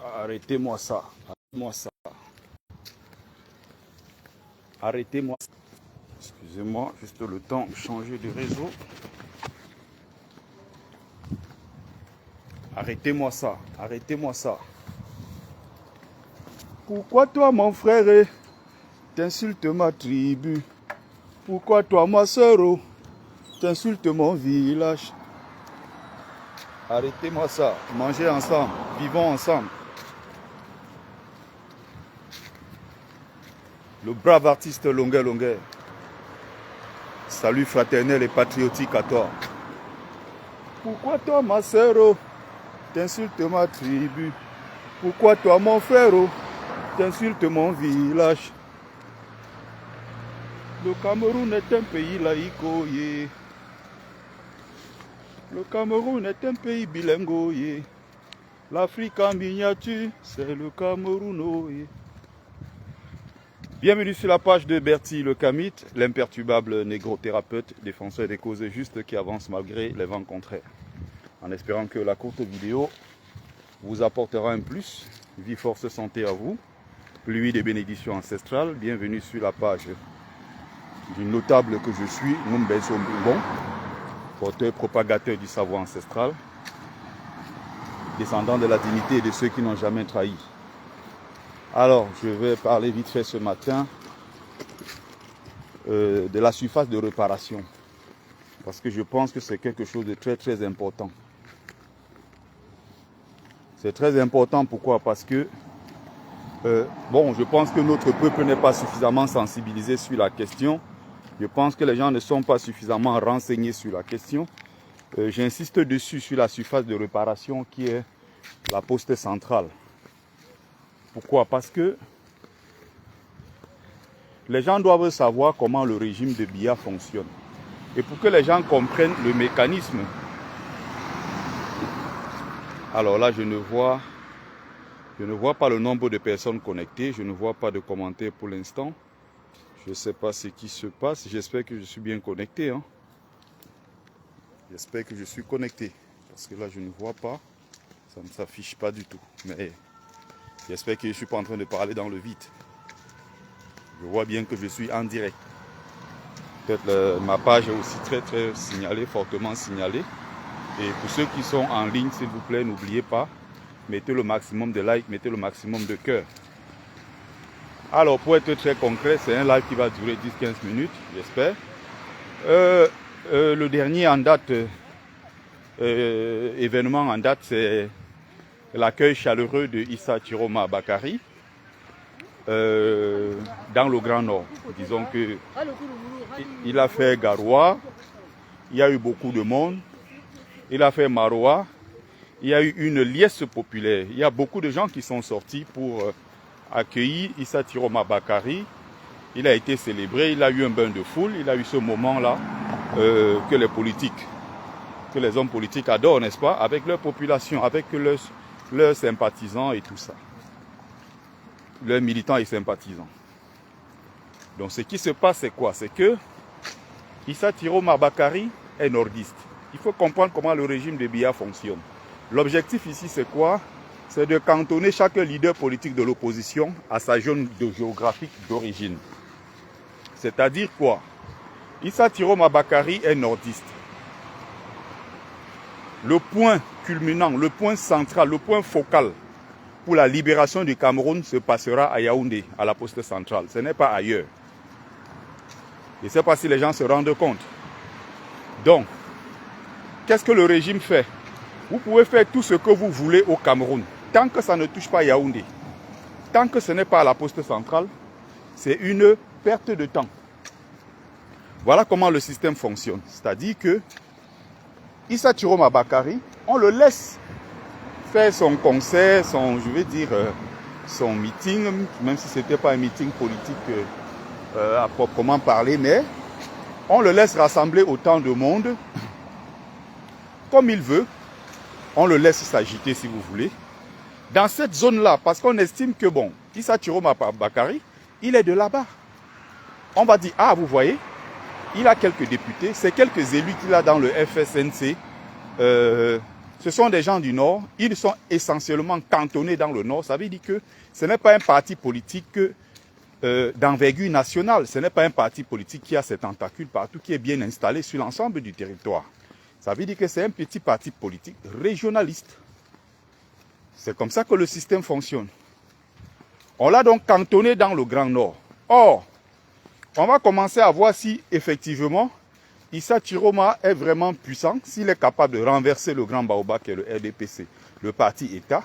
Arrêtez-moi ça. Arrêtez-moi ça. Arrêtez-moi. Excusez-moi, juste le temps de changer de réseau. Arrêtez-moi ça. Arrêtez-moi ça. Pourquoi toi, mon frère, t'insultes ma tribu? Pourquoi toi, ma soeur, t'insultes mon village? Arrêtez-moi ça. Mangez ensemble. Vivons ensemble. Le brave artiste Longuet Longuet. Salut fraternel et patriotique à toi. Pourquoi toi, ma soeur, t'insultes ma tribu? Pourquoi toi, mon frère, t'insultes mon village? Le Cameroun est un pays laïque. Le Cameroun est un pays bilingue. L'Afrique en miniature, c'est le Cameroun. Bienvenue sur la page de Bertie le Kamit, l'imperturbable négro-thérapeute, défenseur des causes justes qui avance malgré les vents contraires. En espérant que la courte vidéo vous apportera un plus. Vie, force, santé à vous. Pluie des bénédictions ancestrales. Bienvenue sur la page du notable que je suis, Numbeso Mboumbon, porteur propagateur du savoir ancestral, descendant de la dignité et de ceux qui n'ont jamais trahi. Alors, je vais parler vite fait ce matin de la surface de réparation. Parce que je pense que c'est quelque chose de très très important. C'est très important, pourquoi? Parce que, je pense que notre peuple n'est pas suffisamment sensibilisé sur la question. Je pense que les gens ne sont pas suffisamment renseignés sur la question. J'insiste dessus sur la surface de réparation qui est la poste centrale. Pourquoi? Parce que les gens doivent savoir comment le régime de Biya fonctionne. Et pour que les gens comprennent le mécanisme. Alors là, je ne vois pas le nombre de personnes connectées. Je ne vois pas de commentaires pour l'instant. Je ne sais pas ce qui se passe. J'espère que je suis bien connecté. J'espère que je suis connecté. Parce que là, je ne vois pas. Ça ne s'affiche pas du tout. Mais j'espère que je ne suis pas en train de parler dans le vide. Je vois bien que je suis en direct. Peut-être ma page est aussi très très signalée, fortement signalée. Et pour ceux qui sont en ligne, s'il vous plaît, n'oubliez pas, mettez le maximum de likes, mettez le maximum de cœur. Alors, pour être très concret, c'est un live qui va durer 10-15 minutes, j'espère. Le dernier en date, événement en date, c'est l'accueil chaleureux de Issa Chiroma Bakary dans le Grand Nord. Disons que il a fait Garoua, il y a eu beaucoup de monde. Il a fait Maroua, il y a eu une liesse populaire. Il y a beaucoup de gens qui sont sortis pour accueillir Issa Chiroma Bakary. Il a été célébré, il a eu un bain de foule, il a eu ce moment-là que les hommes politiques adorent, n'est-ce pas, avec leur population, avec leurs sympathisants et tout ça. Leurs militants et sympathisants. Donc ce qui se passe, c'est quoi? C'est que Issa Chiroma Bakary est nordiste. Il faut comprendre comment le régime de Biya fonctionne. L'objectif ici, c'est quoi? C'est de cantonner chaque leader politique de l'opposition à sa zone géographique d'origine. C'est-à-dire quoi? Issa Chiroma Bakary est nordiste. Le point culminant, le point central, le point focal pour la libération du Cameroun se passera à Yaoundé, à la poste centrale. Ce n'est pas ailleurs. Je ne sais pas si les gens se rendent compte. Donc, qu'est-ce que le régime fait? Vous pouvez faire tout ce que vous voulez au Cameroun. Tant que ça ne touche pas Yaoundé, tant que ce n'est pas à la poste centrale, c'est une perte de temps. Voilà comment le système fonctionne. C'est-à-dire que Issa Chiroma Bakary, on le laisse faire son concert, son meeting, même si ce n'était pas un meeting politique à proprement parler, mais on le laisse rassembler autant de monde comme il veut. On le laisse s'agiter si vous voulez. Dans cette zone-là, parce qu'on estime que Issa Chiroma Bakary, il est de là-bas. On va dire, ah vous voyez, il a quelques députés, c'est quelques élus qu'il a dans le FSNC Ce sont des gens du Nord, ils sont essentiellement cantonnés dans le Nord. Ça veut dire que ce n'est pas un parti politique d'envergure nationale. Ce n'est pas un parti politique qui a ses tentacules partout, qui est bien installé sur l'ensemble du territoire. Ça veut dire que c'est un petit parti politique régionaliste. C'est comme ça que le système fonctionne. On l'a donc cantonné dans le Grand Nord. Or, on va commencer à voir si effectivement Issa Chiroma est vraiment puissant, s'il est capable de renverser le Grand Baobab qui est le RDPC, le parti État,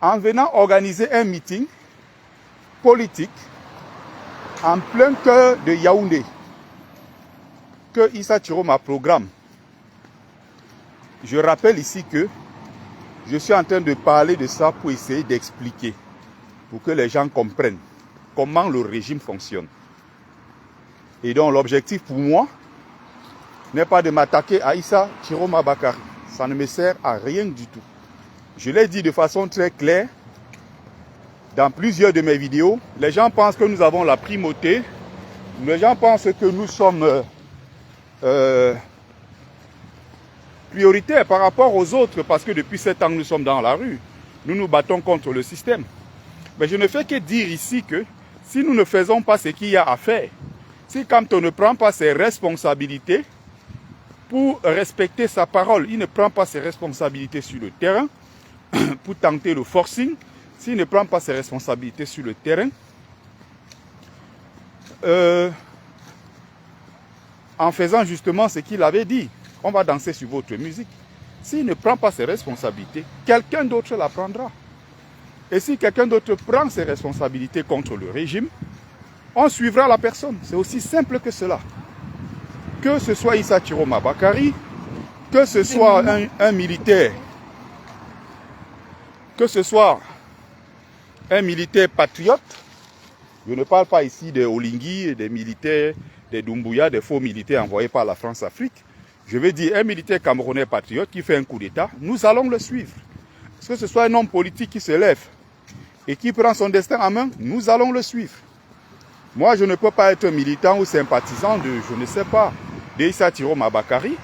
en venant organiser un meeting politique en plein cœur de Yaoundé, que Issa Chiroma programme. Je rappelle ici que je suis en train de parler de ça pour essayer d'expliquer, pour que les gens comprennent comment le régime fonctionne. Et donc l'objectif pour moi n'est pas de m'attaquer à Issa Chiroma Bakary. Ça ne me sert à rien du tout. Je l'ai dit de façon très claire dans plusieurs de mes vidéos. Les gens pensent que nous avons la primauté. Les gens pensent que nous sommes prioritaires par rapport aux autres parce que depuis 7 ans nous sommes dans la rue. Nous nous battons contre le système. Mais je ne fais que dire ici que si nous ne faisons pas ce qu'il y a à faire, si quand on ne prend pas ses responsabilités pour respecter sa parole, il ne prend pas ses responsabilités sur le terrain pour tenter le forcing, s'il ne prend pas ses responsabilités sur le terrain, en faisant justement ce qu'il avait dit, on va danser sur votre musique. S'il ne prend pas ses responsabilités, quelqu'un d'autre la prendra. Et si quelqu'un d'autre prend ses responsabilités contre le régime, on suivra la personne. C'est aussi simple que cela. Que ce soit Issa Chiroma Bakary, que ce soit un militaire, que ce soit un militaire patriote, je ne parle pas ici des Olingui, des militaires, des Doumbouya, des faux militaires envoyés par la France-Afrique. Je veux dire un militaire camerounais patriote qui fait un coup d'État, nous allons le suivre. Que ce soit un homme politique qui se lève et qui prend son destin en main, nous allons le suivre. Moi, je ne peux pas être militant ou sympathisant de, je ne sais pas, d'Issa Chiroma Bakary.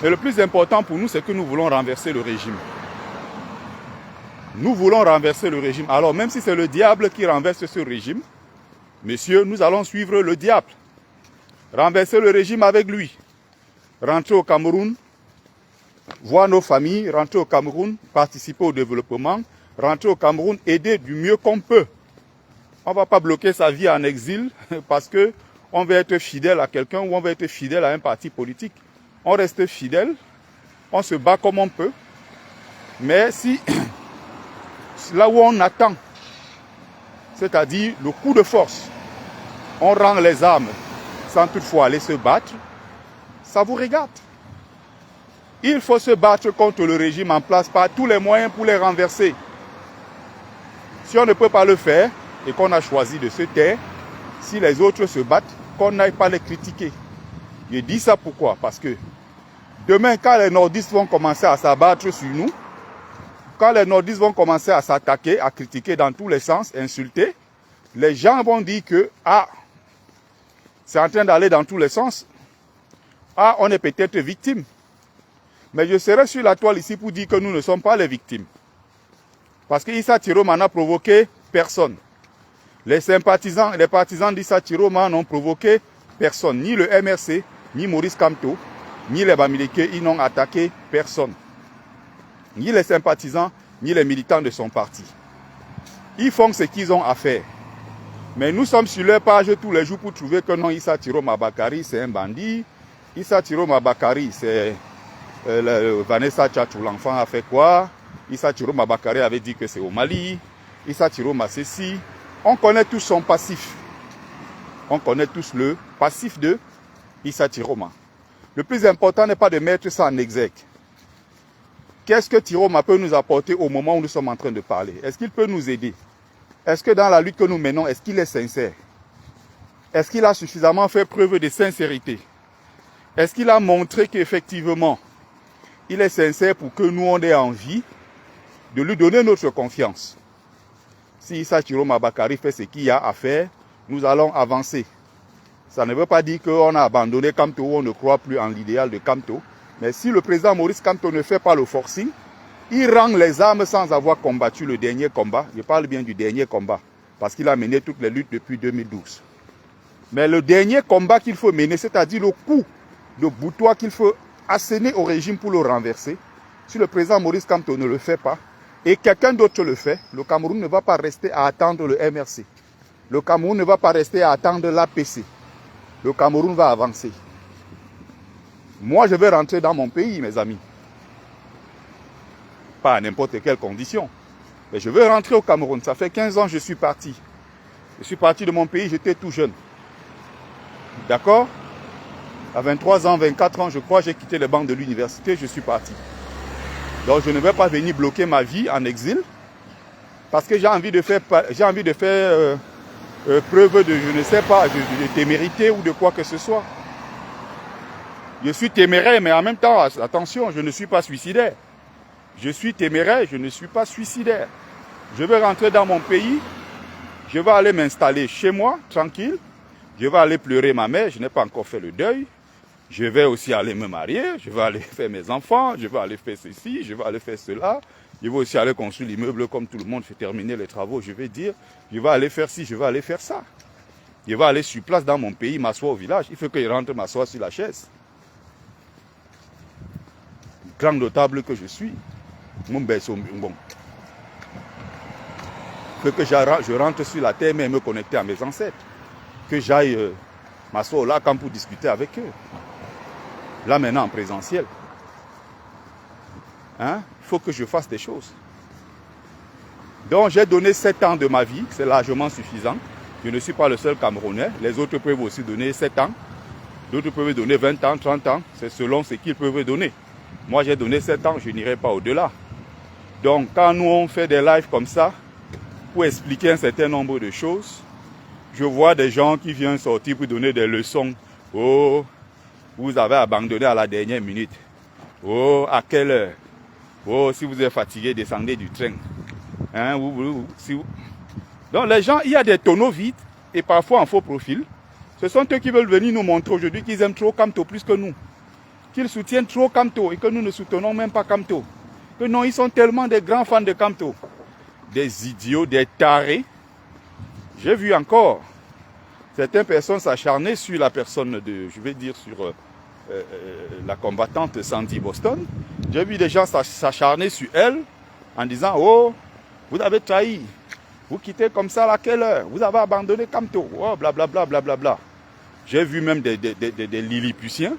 Mais le plus important pour nous, c'est que nous voulons renverser le régime. Nous voulons renverser le régime. Alors, même si c'est le diable qui renverse ce régime, messieurs, nous allons suivre le diable. Renverser le régime avec lui. Rentrer au Cameroun, voir nos familles, rentrer au Cameroun, participer au développement, rentrer au Cameroun, aider du mieux qu'on peut. On ne va pas bloquer sa vie en exil parce qu'on veut être fidèle à quelqu'un ou on veut être fidèle à un parti politique. On reste fidèle, on se bat comme on peut. Mais si là où on attend, c'est-à-dire le coup de force, on rend les armes sans toutefois aller se battre, ça vous regarde. Il faut se battre contre le régime en place par tous les moyens pour les renverser. Si on ne peut pas le faire et qu'on a choisi de se taire, si les autres se battent, qu'on n'aille pas les critiquer. Je dis ça pourquoi? Parce que demain, quand les nordistes vont commencer à s'abattre sur nous, quand les nordistes vont commencer à s'attaquer, à critiquer dans tous les sens, insulter, les gens vont dire que c'est en train d'aller dans tous les sens. On est peut-être victime. Mais je serai sur la toile ici pour dire que nous ne sommes pas les victimes. Parce que Issa Chiroma n'a provoqué personne. Les sympathisants et les partisans d'Issa Chiroma n'ont provoqué personne. Ni le MRC, ni Maurice Kamto, ni les Bamileke, ils n'ont attaqué personne. Ni les sympathisants, ni les militants de son parti. Ils font ce qu'ils ont à faire. Mais nous sommes sur leur page tous les jours pour trouver que non, Issa Chiroma Bakary, c'est un bandit. Issa Chiroma Bakary, c'est Vanessa Tchatchou, l'enfant a fait quoi? Issa Chiroma Bakary avait dit que c'est au Mali. Issa Chiroma, c'est si. On connaît tous son passif. On connaît tous le passif de Issa Chiroma. Le plus important n'est pas de mettre ça en exergue. Qu'est-ce que Chiroma peut nous apporter au moment où nous sommes en train de parler? Est-ce qu'il peut nous aider? Est-ce que dans la lutte que nous menons, est-ce qu'il est sincère? Est-ce qu'il a suffisamment fait preuve de sincérité? Est-ce qu'il a montré qu'effectivement, il est sincère pour que nous, on ait envie de lui donner notre confiance? Si Issa Chiroma Bakary fait ce qu'il y a à faire, nous allons avancer. Ça ne veut pas dire qu'on a abandonné Kamto ou on ne croit plus en l'idéal de Kamto. Mais si le président Maurice Kamto ne fait pas le forcing, il rend les armes sans avoir combattu le dernier combat. Je parle bien du dernier combat, parce qu'il a mené toutes les luttes depuis 2012. Mais le dernier combat qu'il faut mener, c'est-à-dire le coup de boutoir qu'il faut asséner au régime pour le renverser, si le président Maurice Kamto ne le fait pas, et quelqu'un d'autre le fait, le Cameroun ne va pas rester à attendre le MRC. Le Cameroun ne va pas rester à attendre l'APC. Le Cameroun va avancer. Moi, je vais rentrer dans mon pays, mes amis. Pas à n'importe quelle condition. Mais je veux rentrer au Cameroun. Ça fait 15 ans que je suis parti. Je suis parti de mon pays, j'étais tout jeune. D'accord? À 23 ans, 24 ans, je crois, j'ai quitté les bancs de l'université, je suis parti. Donc je ne vais pas venir bloquer ma vie en exil. Parce que j'ai envie de faire, preuve de, je ne sais pas, de témérité ou de quoi que ce soit. Je suis téméraire, mais en même temps, attention, je ne suis pas suicidaire. Je suis téméraire, je ne suis pas suicidaire. Je vais rentrer dans mon pays, je vais aller m'installer chez moi, tranquille. Je vais aller pleurer ma mère, je n'ai pas encore fait le deuil. Je vais aussi aller me marier, je vais aller faire mes enfants, je vais aller faire ceci, je vais aller faire cela. Je vais aussi aller construire l'immeuble comme tout le monde, je vais terminer les travaux, je vais dire, je vais aller faire ci, je vais aller faire ça. Je vais aller sur place dans mon pays, m'asseoir au village. Il faut que je rentre m'asseoir sur la chaise. Grand notable que je suis. Mon bon. Il faut que je rentre sur la terre et me connecter à mes ancêtres. Que j'aille m'asseoir là quand pour discuter avec eux. Là maintenant en présentiel. Hein? Il faut que je fasse des choses. Donc j'ai donné 7 ans de ma vie, c'est largement suffisant. Je ne suis pas le seul Camerounais. Les autres peuvent aussi donner 7 ans. D'autres peuvent donner 20 ans, 30 ans. C'est selon ce qu'ils peuvent donner. Moi j'ai donné 7 ans, je n'irai pas au-delà. Donc quand nous on fait des lives comme ça, pour expliquer un certain nombre de choses, je vois des gens qui viennent sortir pour donner des leçons. Oh, vous avez abandonné à la dernière minute. Oh, à quelle heure? Oh, si vous êtes fatigué, descendez du train. Hein, Donc les gens, il y a des tonneaux vides et parfois en faux profil. Ce sont eux qui veulent venir nous montrer aujourd'hui qu'ils aiment trop Kamto plus que nous. Qu'ils soutiennent trop Kamto et que nous ne soutenons même pas Kamto. Que non, ils sont tellement des grands fans de Kamto. Des idiots, des tarés. J'ai vu encore certaines personnes s'acharner sur la personne de, je vais dire sur la combattante Sandy Boston. J'ai vu des gens s'acharner sur elle en disant, oh, vous avez trahi, vous quittez comme ça à quelle heure, vous avez abandonné Kamto, oh, blablabla, blablabla. J'ai vu même des Lilliputiens,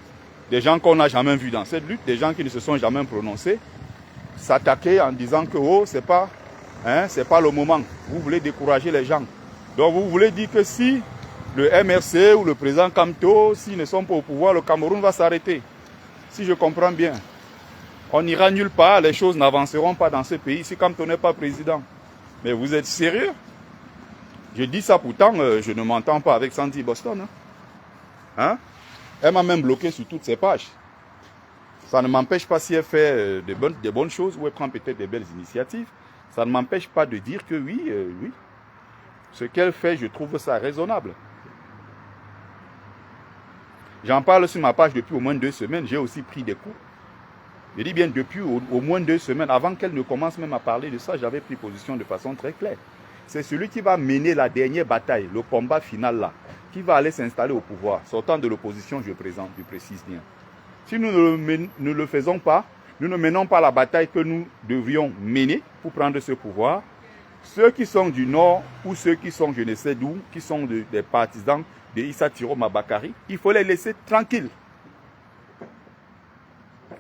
des gens qu'on n'a jamais vus dans cette lutte, des gens qui ne se sont jamais prononcés, s'attaquer en disant que, oh, c'est pas le moment, vous voulez décourager les gens. Donc vous voulez dire que si le MRC ou le président Kamto, s'ils ne sont pas au pouvoir, le Cameroun va s'arrêter. Si je comprends bien. On n'ira nulle part, les choses n'avanceront pas dans ce pays si Kamto n'est pas président. Mais vous êtes sérieux? Je dis ça pourtant, je ne m'entends pas avec Sandy Boston. Hein? Elle m'a même bloqué sur toutes ses pages. Ça ne m'empêche pas si elle fait de bonnes choses ou elle prend peut-être des belles initiatives. Ça ne m'empêche pas de dire que oui, oui. Ce qu'elle fait, je trouve ça raisonnable. J'en parle sur ma page depuis au moins 2 semaines. J'ai aussi pris des coups. Je dis bien depuis au moins 2 semaines. Avant qu'elle ne commence même à parler de ça, j'avais pris position de façon très claire. C'est celui qui va mener la dernière bataille, le combat final là, qui va aller s'installer au pouvoir. Sortant de l'opposition, je précise bien. Si nous ne le faisons pas, nous ne menons pas la bataille que nous devrions mener pour prendre ce pouvoir, ceux qui sont du Nord ou ceux qui sont je ne sais d'où, qui sont des partisans de Issa Tiroma Bakary, il faut les laisser tranquilles.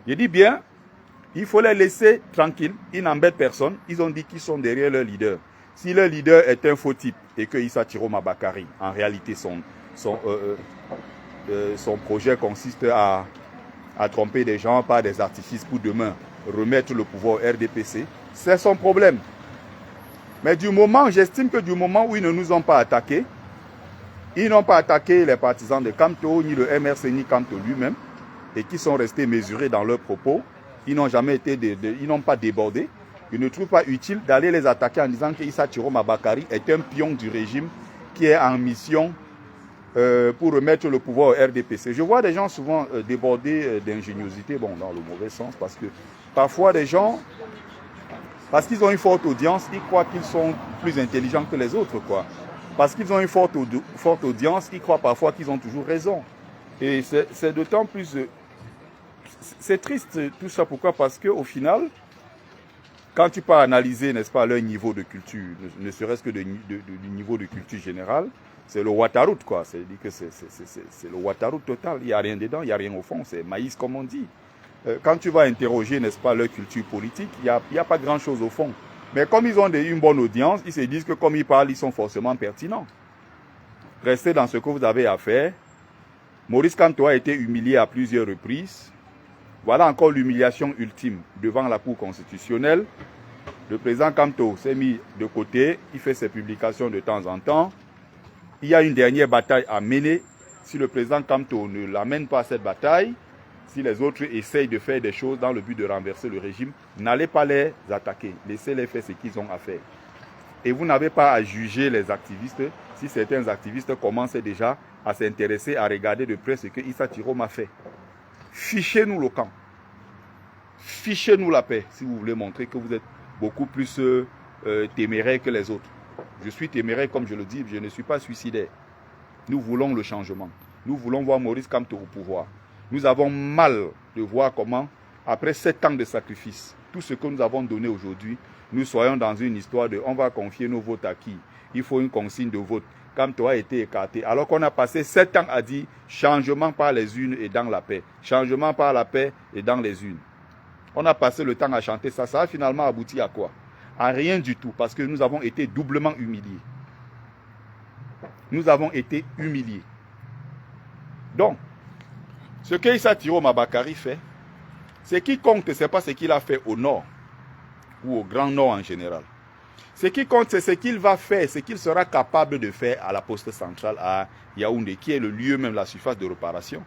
Je dis bien, il faut les laisser tranquilles, ils n'embêtent personne, ils ont dit qu'ils sont derrière leur leader. Si leur leader est un faux type et que Issa Tiroma Bakary, en réalité son projet consiste à tromper des gens par des artifices pour demain remettre le pouvoir au RDPC, c'est son problème. Mais j'estime que du moment où ils ne nous ont pas attaqués, ils n'ont pas attaqué les partisans de Kamto, ni le MRC, ni Kamto lui-même, et qui sont restés mesurés dans leurs propos, ils n'ont jamais été, ils n'ont pas débordé. Je ne trouve pas utile d'aller les attaquer en disant que Issa Tiroma Bakary est un pion du régime qui est en mission pour remettre le pouvoir au RDPC. Je vois des gens souvent débordés d'ingéniosité, bon, dans le mauvais sens, parce que parfois des gens, parce qu'ils ont une forte audience, ils croient qu'ils sont plus intelligents que les autres, quoi. Parce qu'ils ont une forte audience, ils croient parfois qu'ils ont toujours raison. Et c'est d'autant plus... c'est triste tout ça, pourquoi? Parce qu'au final, quand tu peux analyser, n'est-ce pas, leur niveau de culture, ne serait-ce que du niveau de culture générale, c'est le Ouattaraut, quoi. C'est-à-dire que c'est le Ouattaraut total. Il n'y a rien dedans, il n'y a rien au fond. C'est maïs, comme on dit. Quand tu vas interroger, n'est-ce pas, leur culture politique, il n'y a pas grand-chose au fond. Mais comme ils ont une bonne audience, ils se disent que comme ils parlent, ils sont forcément pertinents. Restez dans ce que vous avez à faire. Maurice Kamto a été humilié à plusieurs reprises. Voilà encore l'humiliation ultime devant la Cour constitutionnelle. Le président Kamto s'est mis de côté, il fait ses publications de temps en temps. Il y a une dernière bataille à mener. Si le président Kamto ne l'amène pas à cette bataille, si les autres essayent de faire des choses dans le but de renverser le régime, n'allez pas les attaquer. Laissez-les faire ce qu'ils ont à faire. Et vous n'avez pas à juger les activistes si certains activistes commencent déjà à s'intéresser, à regarder de près ce que Issa Tiroma a fait. Fichez-nous le camp. Fichez-nous la paix si vous voulez montrer que vous êtes beaucoup plus téméraire que les autres. Je suis téméraire, comme je le dis, je ne suis pas suicidaire. Nous voulons le changement. Nous voulons voir Maurice Kamto au pouvoir. Nous avons mal de voir comment, après 7 ans de sacrifice, tout ce que nous avons donné aujourd'hui, nous soyons dans une histoire de on va confier nos votes à qui? Il faut une consigne de vote. Kamto a été écarté. Alors qu'on a passé 7 ans à dire changement par les unes et dans la paix. Changement par la paix et dans les unes. On a passé le temps à chanter ça. Ça a finalement abouti à quoi? À rien du tout, parce que nous avons été doublement humiliés. Nous avons été humiliés. Donc, ce que Issa Tiroma Bakary fait, ce qui compte, ce n'est pas ce qu'il a fait au nord, ou au Grand Nord en général. Ce qui compte, c'est ce qu'il va faire, ce qu'il sera capable de faire à la poste centrale à Yaoundé, qui est le lieu même, la surface de réparation,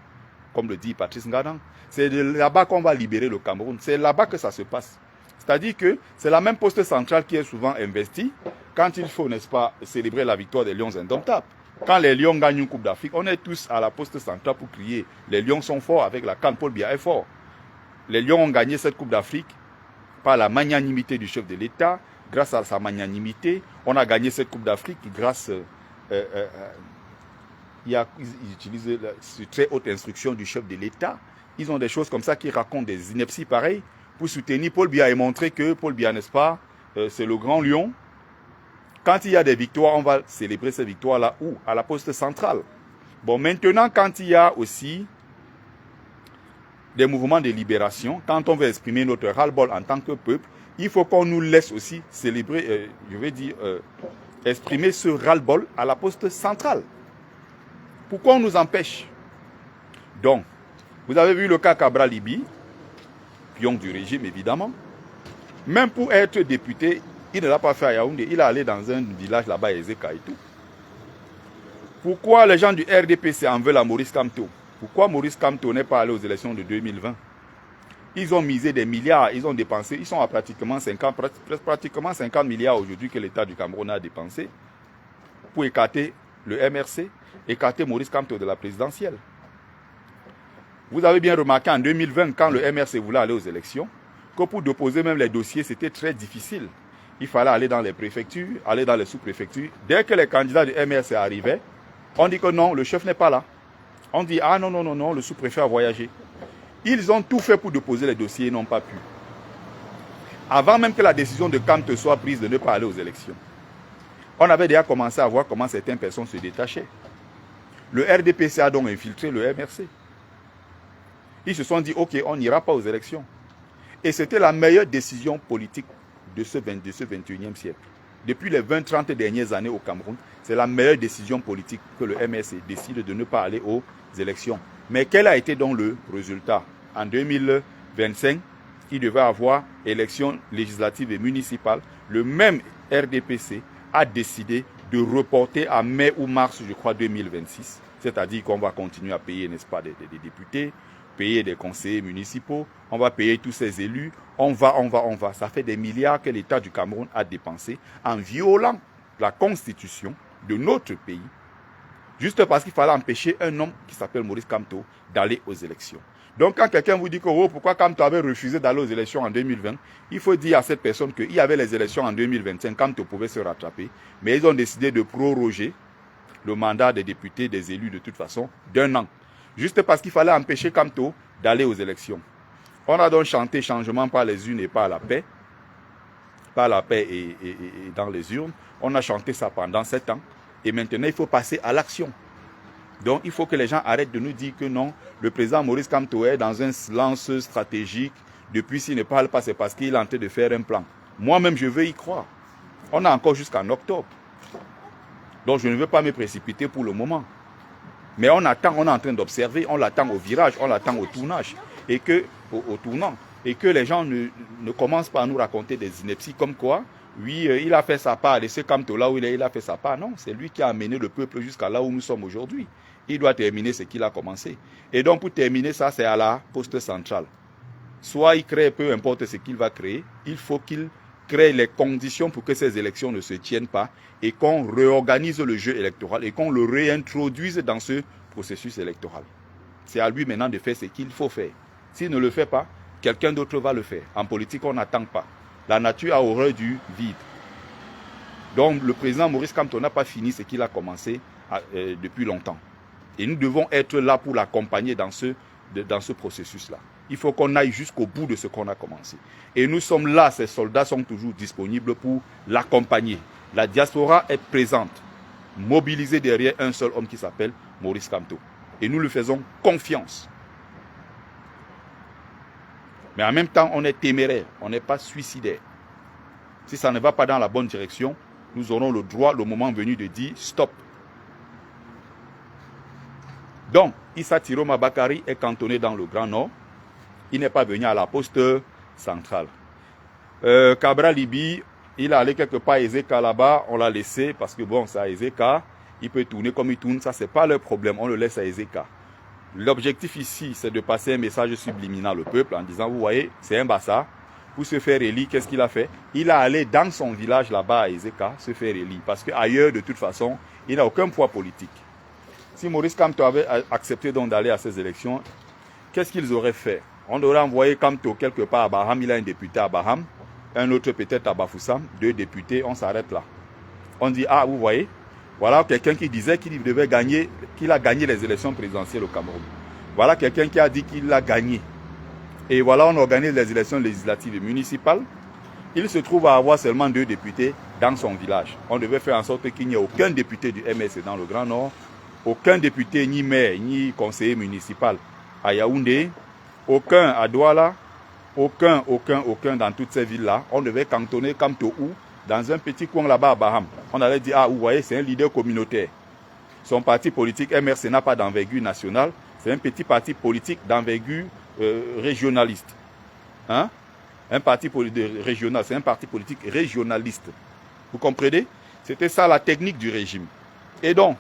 comme le dit Patrice Ngadan. C'est là-bas qu'on va libérer le Cameroun. C'est là-bas que ça se passe. C'est-à-dire que c'est la même poste centrale qui est souvent investie quand il faut, n'est-ce pas, célébrer la victoire des Lions indomptables. Quand les Lions gagnent une Coupe d'Afrique, on est tous à la poste centrale pour crier. Les Lions sont forts avec la canne, Paul Biya est fort. Les Lions ont gagné cette Coupe d'Afrique par la magnanimité du chef de l'État. Grâce à sa magnanimité, on a gagné cette Coupe d'Afrique grâce ils utilisent cette très haute instruction du chef de l'État. Ils ont des choses comme ça qui racontent des inepties pareilles pour soutenir Paul Biya et montrer que Paul Biya, n'est-ce pas, c'est le grand lion. Quand il y a des victoires, on va célébrer ces victoires-là où? À la poste centrale. Bon, maintenant, quand il y a aussi des mouvements de libération, quand on veut exprimer notre ras-le-bol en tant que peuple, il faut qu'on nous laisse aussi célébrer, exprimer ce ras-le-bol à la poste centrale. Pourquoi on nous empêche? Donc, vous avez vu le cas Cabral Libi, pion du régime évidemment. Même pour être député, il ne l'a pas fait à Yaoundé, il est allé dans un village là-bas à Ezeka et tout. Pourquoi les gens du RDPC en veulent à Maurice Kamto? Pourquoi Maurice Kamto n'est pas allé aux élections de 2020? Ils ont misé des milliards, ils ont dépensé, ils sont à pratiquement 50 milliards aujourd'hui que l'État du Cameroun a dépensé pour écarter le MRC, écarter Maurice Kamto de la présidentielle. Vous avez bien remarqué en 2020, quand le MRC voulait aller aux élections, que pour déposer même les dossiers, c'était très difficile. Il fallait aller dans les préfectures, aller dans les sous-préfectures. Dès que les candidats du MRC arrivaient, on dit que non, le chef n'est pas là. On dit, ah non, le sous-préfet a voyagé. Ils ont tout fait pour déposer les dossiers et n'ont pas pu. Avant même que la décision de Kamto soit prise de ne pas aller aux élections, on avait déjà commencé à voir comment certaines personnes se détachaient. Le RDPC a donc infiltré le MRC. Ils se sont dit, ok, on n'ira pas aux élections. Et c'était la meilleure décision politique de ce 21e siècle. Depuis les 20-30 dernières années au Cameroun, c'est la meilleure décision politique que le MRC décide de ne pas aller aux élections. Mais quel a été donc le résultat? En 2025, il devait avoir élections législatives et municipales. Le même RDPC a décidé de reporter à mai ou mars, je crois, 2026. C'est-à-dire qu'on va continuer à payer, n'est-ce pas, des députés, payer des conseillers municipaux, on va payer tous ces élus, on va. Ça fait des milliards que l'État du Cameroun a dépensé en violant la constitution de notre pays Juste parce qu'il fallait empêcher un homme qui s'appelle Maurice Kamto d'aller aux élections. Donc quand quelqu'un vous dit que oh, pourquoi Kamto avait refusé d'aller aux élections en 2020, il faut dire à cette personne qu'il y avait les élections en 2025, Kamto pouvait se rattraper, mais ils ont décidé de proroger le mandat des députés, des élus de toute façon, d'1 an. Juste parce qu'il fallait empêcher Kamto d'aller aux élections. On a donc chanté changement par les urnes et par la paix. Par la paix et dans les urnes. On a chanté ça pendant 7 ans. Et maintenant, il faut passer à l'action. Donc, il faut que les gens arrêtent de nous dire que non, le président Maurice Kamto est dans un lance stratégique. Depuis, s'il ne parle pas, c'est parce qu'il est en train de faire un plan. Moi-même, je veux y croire. On a encore jusqu'en octobre. Donc, je ne veux pas me précipiter pour le moment. Mais on attend, on est en train d'observer, on l'attend au virage, on l'attend au tournage, et que, au tournant, et que les gens ne commencent pas à nous raconter des inepties comme quoi, oui, il a fait sa part, et c'est comme là où il a fait sa part. Non, c'est lui qui a amené le peuple jusqu'à là où nous sommes aujourd'hui. Il doit terminer ce qu'il a commencé. Et donc, pour terminer ça, c'est à la poste centrale. Soit il crée, peu importe ce qu'il va créer, il faut qu'il crée les conditions pour que ces élections ne se tiennent pas et qu'on réorganise le jeu électoral et qu'on le réintroduise dans ce processus électoral. C'est à lui maintenant de faire ce qu'il faut faire. S'il ne le fait pas, quelqu'un d'autre va le faire. En politique, on n'attend pas. La nature a horreur du vide. Donc, le président Maurice Kamto n'a pas fini ce qu'il a commencé depuis longtemps. Et nous devons être là pour l'accompagner dans ce processus-là. Il faut qu'on aille jusqu'au bout de ce qu'on a commencé. Et nous sommes là, ces soldats sont toujours disponibles pour l'accompagner. La diaspora est présente, mobilisée derrière un seul homme qui s'appelle Maurice Kamto. Et nous lui faisons confiance. Mais en même temps, on est téméraire, on n'est pas suicidaire. Si ça ne va pas dans la bonne direction, nous aurons le droit, le moment venu, de dire stop. Donc, Issa Tiroma Bakari est cantonné dans le Grand Nord. Il n'est pas venu à la poste centrale. Cabral Libi, il est allé quelque part à Ezeka là-bas, on l'a laissé parce que bon, c'est à Ezeka, il peut tourner comme il tourne, ça c'est pas le problème, on le laisse à Ezeka. L'objectif ici, c'est de passer un message subliminal au peuple en disant, vous voyez, c'est un bassa, pour se faire élire, qu'est-ce qu'il a fait? Il a allé dans son village là-bas à Ezeka se faire élire parce qu'ailleurs, de toute façon, il n'a aucun poids politique. Si Maurice Kamto avait accepté donc d'aller à ces élections, qu'est-ce qu'ils auraient fait? On aurait envoyé Kamto quelque part à Baham, il a un député à Baham, un autre peut-être à Bafoussam, 2 députés, on s'arrête là. On dit, ah, vous voyez, voilà quelqu'un qui disait qu'il devait gagner, qu'il a gagné les élections présidentielles au Cameroun. Voilà quelqu'un qui a dit qu'il a gagné. Et voilà, on organise les élections législatives et municipales. Il se trouve à avoir seulement 2 députés dans son village. On devait faire en sorte qu'il n'y ait aucun député du MS dans le Grand Nord, aucun député, ni maire, ni conseiller municipal à Yaoundé, aucun à Douala, aucun dans toutes ces villes-là. On devait cantonner Kamto dans un petit coin là-bas à Baham. On allait dire, ah, vous voyez, c'est un leader communautaire. Son parti politique MRC n'a pas d'envergure nationale, c'est un petit parti politique d'envergure régionaliste. Hein? Un parti régional, c'est un parti politique régionaliste. Vous comprenez? C'était ça la technique du régime. Et donc,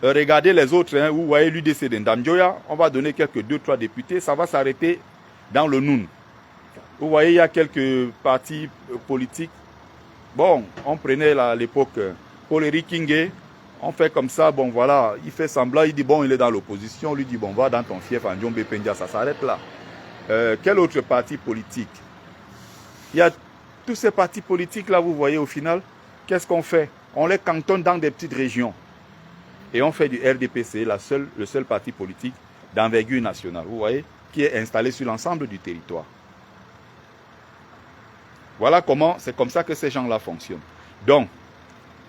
regardez les autres, hein, vous voyez l'UDC de Ndamjoya, on va donner quelques 2-3 députés, ça va s'arrêter dans le Noun. Vous voyez, il y a quelques partis politiques. Bon, on prenait à l'époque Paul-Éric Kingé, on fait comme ça, bon voilà, il fait semblant, il dit bon, il est dans l'opposition, on lui dit bon, va dans ton fief, Ndjombe Pendia, ça s'arrête là. Quel autre parti politique? Il y a tous ces partis politiques là, vous voyez au final, qu'est-ce qu'on fait? On les cantonne dans des petites régions. Et on fait du RDPC, le seul parti politique d'envergure nationale, vous voyez, qui est installé sur l'ensemble du territoire. Voilà comment, c'est comme ça que ces gens-là fonctionnent. Donc,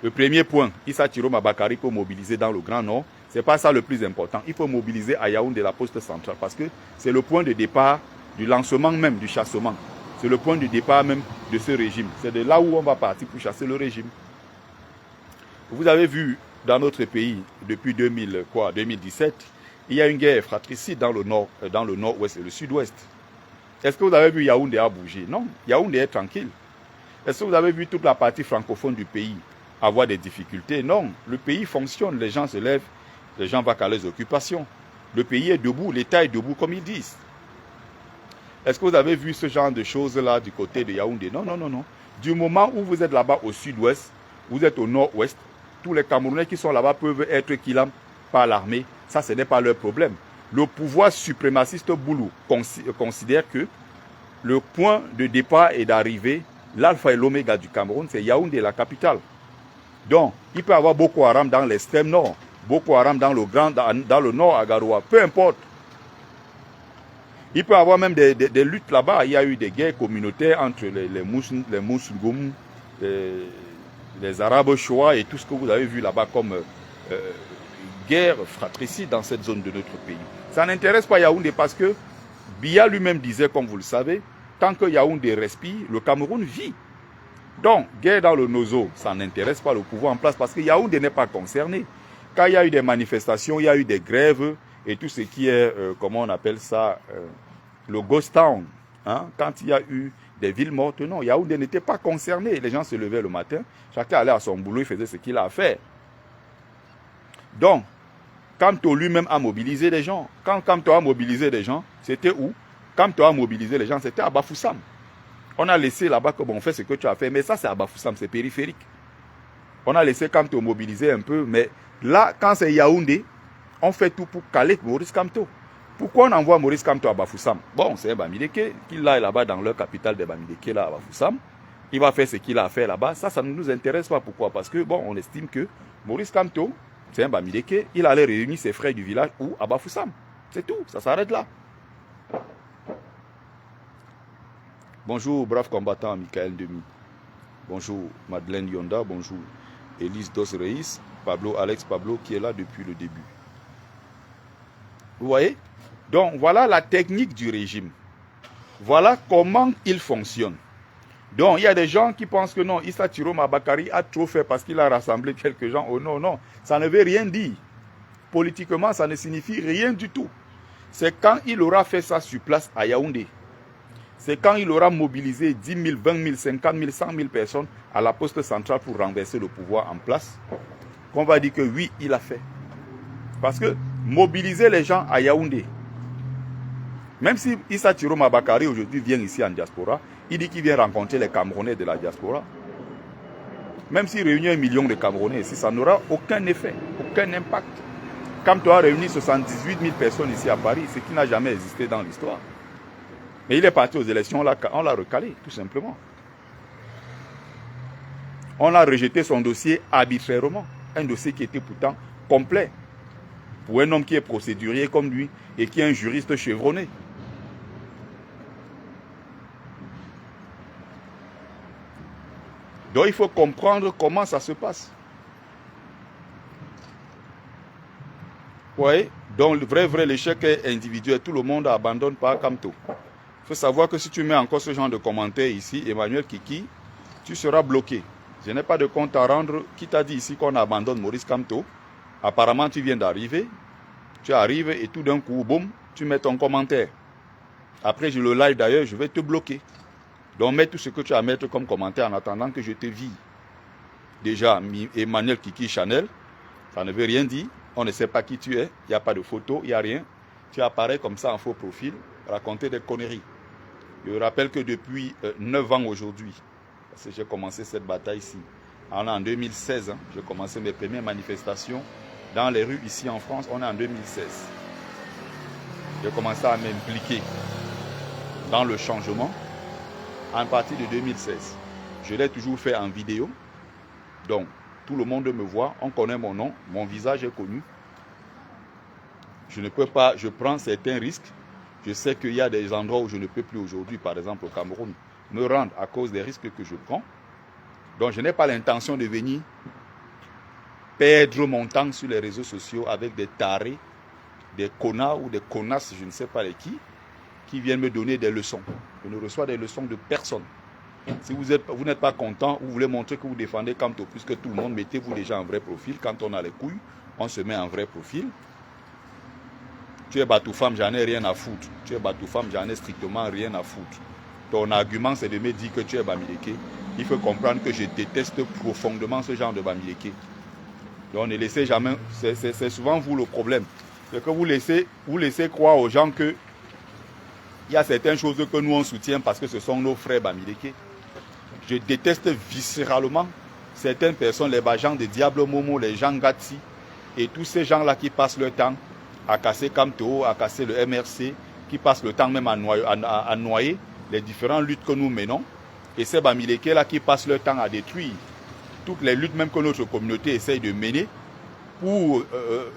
le premier point, Issa Tiroma Bakari peut mobiliser dans le Grand Nord, ce n'est pas ça le plus important. Il faut mobiliser à Yaoundé la poste centrale parce que c'est le point de départ du lancement même du chassement. C'est le point de départ même de ce régime. C'est de là où on va partir pour chasser le régime. Vous avez vu dans notre pays, depuis 2017, il y a une guerre fratricide dans le nord-ouest et le sud-ouest. Est-ce que vous avez vu Yaoundé a bougé? Non, Yaoundé est tranquille. Est-ce que vous avez vu toute la partie francophone du pays avoir des difficultés? Non, le pays fonctionne, les gens se lèvent, les gens vont à les occupations. Le pays est debout, l'État est debout comme ils disent. Est-ce que vous avez vu ce genre de choses-là du côté de Yaoundé? Non, non, non, non. Du moment où vous êtes là-bas au sud-ouest, vous êtes au nord-ouest, tous les Camerounais qui sont là-bas peuvent être kidnappés par l'armée. Ça, ce n'est pas leur problème. Le pouvoir suprémaciste Boulou considère que le point de départ et d'arrivée, l'alpha et l'oméga du Cameroun, c'est Yaoundé, la capitale. Donc, il peut y avoir Boko Haram dans l'extrême nord, Boko Haram dans le nord à Garoua, peu importe. Il peut y avoir même des luttes là-bas. Il y a eu des guerres communautaires entre les Moussoungoum, les Arabes Shoa et tout ce que vous avez vu là-bas comme guerre fratricide dans cette zone de notre pays. Ça n'intéresse pas Yaoundé parce que Biya lui-même disait, comme vous le savez, tant que Yaoundé respire, le Cameroun vit. Donc, guerre dans le Nozo, ça n'intéresse pas le pouvoir en place parce que Yaoundé n'est pas concerné. Quand il y a eu des manifestations, il y a eu des grèves et tout ce qui est, comment on appelle ça, le ghost town. Hein? Quand il y a eu des villes mortes, non, Yaoundé n'était pas concerné. Les gens se levaient le matin, chacun allait à son boulot, il faisait ce qu'il a à faire. Donc, Kamto lui-même a mobilisé des gens. Quand Kamto a mobilisé des gens, c'était où? Kamto a mobilisé les gens, c'était à Bafoussam. On a laissé là-bas que bon, on fait ce que tu as fait, mais ça c'est à Bafoussam, c'est périphérique. On a laissé Kamto mobiliser un peu, mais là, quand c'est Yaoundé, on fait tout pour caler Maurice Kamto. Pourquoi on envoie Maurice Kamto à Bafoussam? Bon, c'est un Bamileke, qu'il aille là-bas dans leur capitale de Bamileke, là à Bafoussam. Il va faire ce qu'il a à faire là-bas. Ça ne nous intéresse pas. Pourquoi? Parce que, bon, on estime que Maurice Kamto, c'est un Bamileke, il allait réunir ses frères du village ou à Bafoussam. C'est tout, ça s'arrête là. Bonjour, brave combattant Michael Demi. Bonjour, Madeleine Yonda. Bonjour, Élise Dos Reis. Alex Pablo qui est là depuis le début. Vous voyez? Donc, voilà la technique du régime. Voilà comment il fonctionne. Donc, il y a des gens qui pensent que non, Issa Tiroma Bakari a trop fait parce qu'il a rassemblé quelques gens. Oh non, non, ça ne veut rien dire. Politiquement, ça ne signifie rien du tout. C'est quand il aura fait ça sur place à Yaoundé. C'est quand il aura mobilisé 10 000, 20 000, 50 000, 100 000 personnes à la poste centrale pour renverser le pouvoir en place, qu'on va dire que oui, il a fait. Parce que mobiliser les gens à Yaoundé, même si Issa Tiroma Bakari aujourd'hui vient ici en diaspora, il dit qu'il vient rencontrer les Camerounais de la diaspora. Même s'il réunit 1 million de Camerounais ici, ça n'aura aucun effet, aucun impact. Comme tu as réuni 78 000 personnes ici à Paris, ce qui n'a jamais existé dans l'histoire. Mais il est parti aux élections, on l'a recalé, tout simplement. On a rejeté son dossier arbitrairement. Un dossier qui était pourtant complet. Pour un homme qui est procédurier comme lui et qui est un juriste chevronné. Donc il faut comprendre comment ça se passe. Oui, donc l'échec est individuel. Tout le monde abandonne par Kamto. Il faut savoir que si tu mets encore ce genre de commentaires ici, Emmanuel Kiki, tu seras bloqué. Je n'ai pas de compte à rendre. Qui t'a dit ici qu'on abandonne Maurice Kamto? Apparemment, tu viens d'arriver. Tu arrives et tout d'un coup, boum, tu mets ton commentaire. Après, je le live d'ailleurs, je vais te bloquer. Donc, mets tout ce que tu as à mettre comme commentaire en attendant que je te vide. Déjà, Emmanuel Kiki Chanel, ça ne veut rien dire. On ne sait pas qui tu es. Il n'y a pas de photo, il n'y a rien. Tu apparais comme ça en faux profil, raconter des conneries. Je rappelle que depuis 9 ans aujourd'hui, parce que j'ai commencé cette bataille ici, en 2016, hein, j'ai commencé mes premières manifestations dans les rues ici en France, on est en 2016. J'ai commencé à m'impliquer dans le changement à partir de 2016. Je l'ai toujours fait en vidéo. Donc, tout le monde me voit, on connaît mon nom, mon visage est connu. Je ne peux pas, je prends certains risques. Je sais qu'il y a des endroits où je ne peux plus aujourd'hui, par exemple au Cameroun, me rendre à cause des risques que je prends. Donc, je n'ai pas l'intention de venir perdre mon temps sur les réseaux sociaux avec des tarés, des connards ou des connasses, je ne sais pas les qui viennent me donner des leçons. Je ne reçois des leçons de personne. Si vous n'êtes pas content, vous voulez montrer que vous défendez Kamto plus que tout le monde, mettez-vous déjà en vrai profil. Quand on a les couilles, on se met en vrai profil. Tu es Batoufam, j'en ai rien à foutre. Tu es Batoufam, j'en ai strictement rien à foutre. Ton argument, c'est de me dire que tu es Bamileke. Il faut comprendre que je déteste profondément ce genre de Bamileke. Donc ne laissez jamais, c'est souvent vous le problème. C'est que vous laissez croire aux gens que il y a certaines choses que nous on soutient parce que ce sont nos frères Bamileke. Je déteste viscéralement certaines personnes, les Bajans de Diable Momo, les gens Gatsi, et tous ces gens-là qui passent leur temps à casser Camto, à casser le MRC, qui passent le temps même à noyer les différentes luttes que nous menons, et ces Bamileke-là qui passent leur temps à détruire toutes les luttes même que notre communauté essaye de mener pour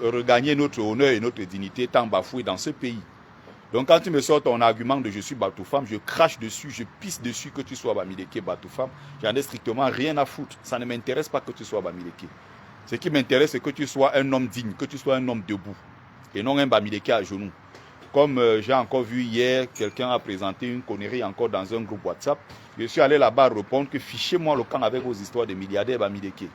regagner notre honneur et notre dignité tant bafouée dans ce pays. Donc quand tu me sors ton argument de je suis Batoufam, je crache dessus, je pisse dessus que tu sois Bamileke, Batoufam. J'en ai strictement rien à foutre. Ça ne m'intéresse pas que tu sois Bamileke. Ce qui m'intéresse, c'est que tu sois un homme digne, que tu sois un homme debout et non un Bamileke à genoux. Comme j'ai encore vu hier, quelqu'un a présenté une connerie encore dans un groupe WhatsApp. Je suis allé là-bas répondre que fichez-moi le camp avec vos histoires de milliardaires Bamileke.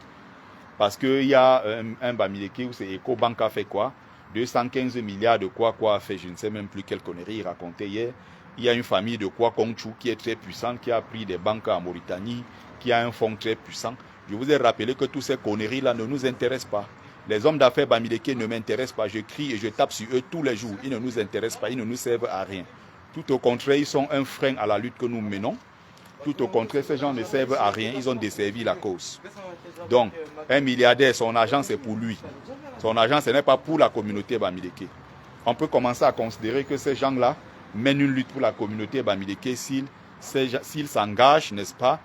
Parce qu'il y a un Bamileke où c'est EcoBank a fait quoi? 215 milliards de quoi a fait, je ne sais même plus quelle connerie il racontait hier. Il y a une famille de quoi Kongchou qui est très puissante, qui a pris des banques en Mauritanie, qui a un fonds très puissant. Je vous ai rappelé que toutes ces conneries-là ne nous intéressent pas. Les hommes d'affaires Bamileke ne m'intéressent pas. Je crie et je tape sur eux tous les jours. Ils ne nous intéressent pas, ils ne nous servent à rien. Tout au contraire, ils sont un frein à la lutte que nous menons. Tout au contraire, ces gens ne servent à rien. Ils ont desservi la cause. Donc, un milliardaire, son argent, c'est pour lui. Son argent, ce n'est pas pour la communauté Bamileke. On peut commencer à considérer que ces gens-là mènent une lutte pour la communauté Bamileke s'ils s'engagent, n'est-ce pas,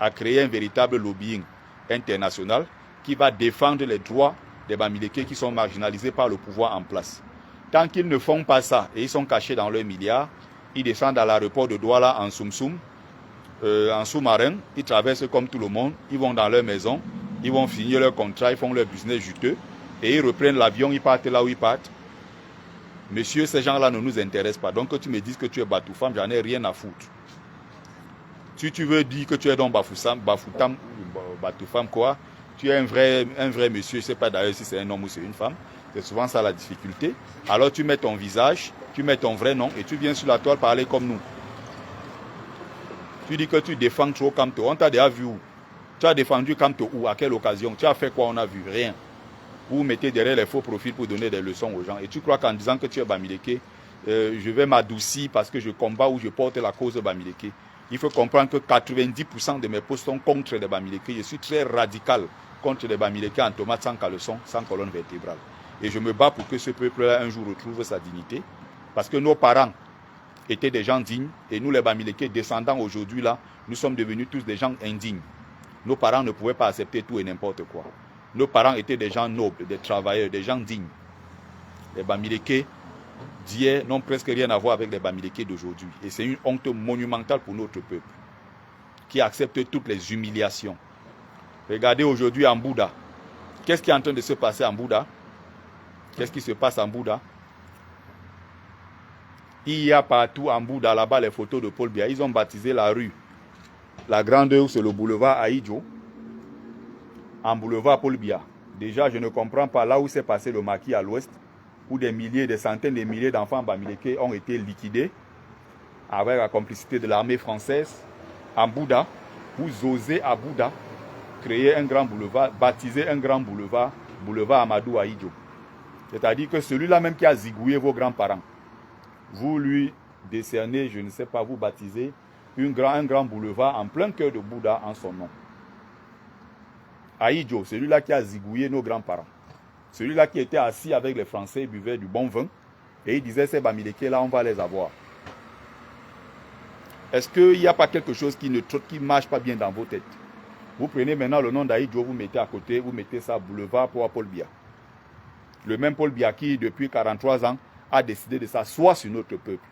à créer un véritable lobbying international qui va défendre les droits des Bamileke qui sont marginalisés par le pouvoir en place. Tant qu'ils ne font pas ça et ils sont cachés dans leurs milliards, ils descendent à l'aéroport de Douala en Soum-Soum, en sous-marin, ils traversent comme tout le monde, ils vont dans leur maison, ils vont finir leur contrat, ils font leur business juteux et ils reprennent l'avion, ils partent là où ils partent. Monsieur, ces gens-là ne nous intéressent pas. Donc que tu me dises que tu es Batoufam, j'en ai rien à foutre. Si tu veux dire que tu es donc Bafoutam, Batoufam quoi, tu es un vrai monsieur, je ne sais pas d'ailleurs si c'est un homme ou c'est une femme, c'est souvent ça la difficulté. Alors tu mets ton visage, tu mets ton vrai nom et tu viens sur la toile parler comme nous. Tu dis que tu défends trop Camto. On t'a déjà vu où? Tu as défendu Camto où? À quelle occasion? Tu as fait quoi? On a vu rien. Vous mettez derrière les faux profils pour donner des leçons aux gens. Et tu crois qu'en disant que tu es Bamileke, je vais m'adoucir parce que je combats ou je porte la cause de Bamileke. Il faut comprendre que 90% de mes posts sont contre les Bamileke. Je suis très radical contre les Bamileke en tomates sans caleçon, sans colonne vertébrale. Et je me bats pour que ce peuple-là un jour retrouve sa dignité. Parce que nos parents étaient des gens dignes et nous les Bamileke descendants aujourd'hui là, nous sommes devenus tous des gens indignes. Nos parents ne pouvaient pas accepter tout et n'importe quoi. Nos parents étaient des gens nobles, des travailleurs, des gens dignes. Les Bamileke d'hier n'ont presque rien à voir avec les Bamileke d'aujourd'hui. Et c'est une honte monumentale pour notre peuple qui accepte toutes les humiliations. Regardez aujourd'hui en Bouddha. Qu'est-ce qui est en train de se passer en Bouddha? Qu'est-ce qui se passe en Bouddha? Il y a partout en Bouddha, là-bas, les photos de Paul Biya. Ils ont baptisé la rue, la grande rue, c'est le boulevard Aïdjo, en boulevard Paul Biya. Déjà, je ne comprends pas là où s'est passé le maquis à l'ouest, où des milliers, des centaines de milliers d'enfants Bamileke ont été liquidés avec la complicité de l'armée française. En Bouddha, vous osez à Bouddha créer un grand boulevard, baptiser un grand boulevard, boulevard Amadou Aïdjo. C'est-à-dire que celui-là même qui a zigouillé vos grands-parents, vous lui décernez, je ne sais pas, vous baptisez un grand boulevard en plein cœur de Bouddha en son nom. Aïdjo, celui-là qui a zigouillé nos grands-parents. Celui-là qui était assis avec les Français, il buvait du bon vin. Et il disait, ces Bamileke là, on va les avoir. Est-ce qu'il n'y a pas quelque chose qui ne marche pas bien dans vos têtes? Vous prenez maintenant le nom d'Aïdjo, vous mettez à côté, vous mettez ça boulevard pour Paul Biya. Le même Paul Biya qui, depuis 43 ans, a décidé de s'asseoir sur notre peuple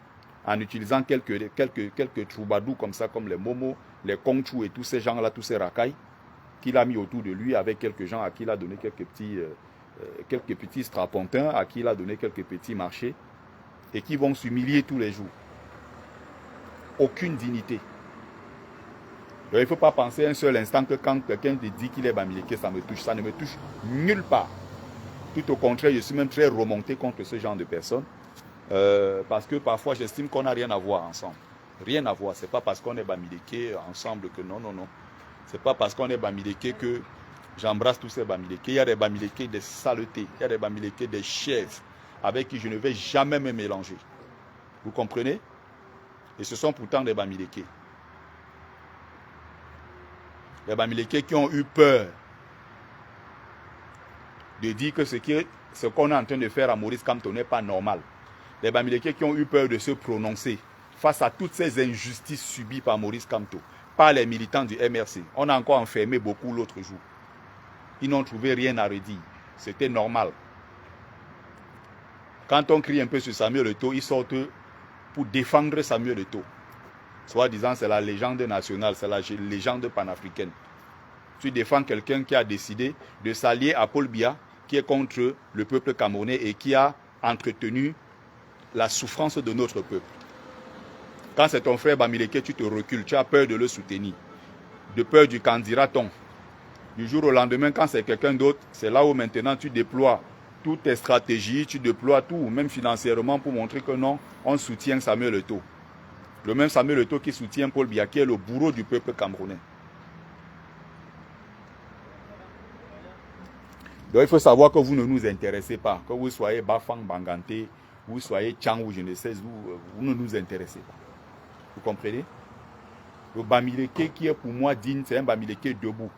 en utilisant quelques troubadours comme ça, comme les Momo, les Kongchou et tous ces gens-là, tous ces racailles, qu'il a mis autour de lui avec quelques gens à qui il a donné quelques petits strapontins, à qui il a donné quelques petits marchés et qui vont s'humilier tous les jours. Aucune dignité. Donc, il ne faut pas penser un seul instant que quand quelqu'un te dit qu'il est Bamileke, ça me touche. Ça ne me touche nulle part. Tout au contraire, je suis même très remonté contre ce genre de personnes. Parce que parfois, j'estime qu'on n'a rien à voir ensemble. Rien à voir. Ce n'est pas parce qu'on est Bamileke ensemble que non. Ce n'est pas parce qu'on est Bamileke que j'embrasse tous ces Bamileke. Il y a des Bamileke des saletés. Il y a des Bamileke des chaises avec qui je ne vais jamais me mélanger. Vous comprenez? Et ce sont pourtant des Bamileke. Les Bamileke qui ont eu peur de dire que ce qu'on est en train de faire à Maurice Kamto n'est pas normal. Les Bamileke qui ont eu peur de se prononcer face à toutes ces injustices subies par Maurice Kamto, par les militants du MRC. On a encore enfermé beaucoup l'autre jour. Ils n'ont trouvé rien à redire. C'était normal. Quand on crie un peu sur Samuel Eto'o, ils sortent pour défendre Samuel Eto'o. Soit disant c'est la légende nationale, c'est la légende panafricaine. Tu défends quelqu'un qui a décidé de s'allier à Paul Biya, qui est contre le peuple camerounais et qui a entretenu la souffrance de notre peuple. Quand c'est ton frère Bamileke, tu te recules, tu as peur de le soutenir. De peur du candidaton. Du jour au lendemain, quand c'est quelqu'un d'autre, c'est là où maintenant tu déploies toutes tes stratégies, tu déploies tout, même financièrement, pour montrer que non, on soutient Samuel Eto'o. Le même Samuel Eto'o qui soutient Paul Biya, qui est le bourreau du peuple camerounais. Donc il faut savoir que vous ne nous intéressez pas. Que vous soyez Bafang Banganté, vous soyez Tchang ou je ne sais où, vous ne nous intéressez pas. Vous comprenez? Le Bamileke qui est pour moi digne, c'est un Bamileke debout.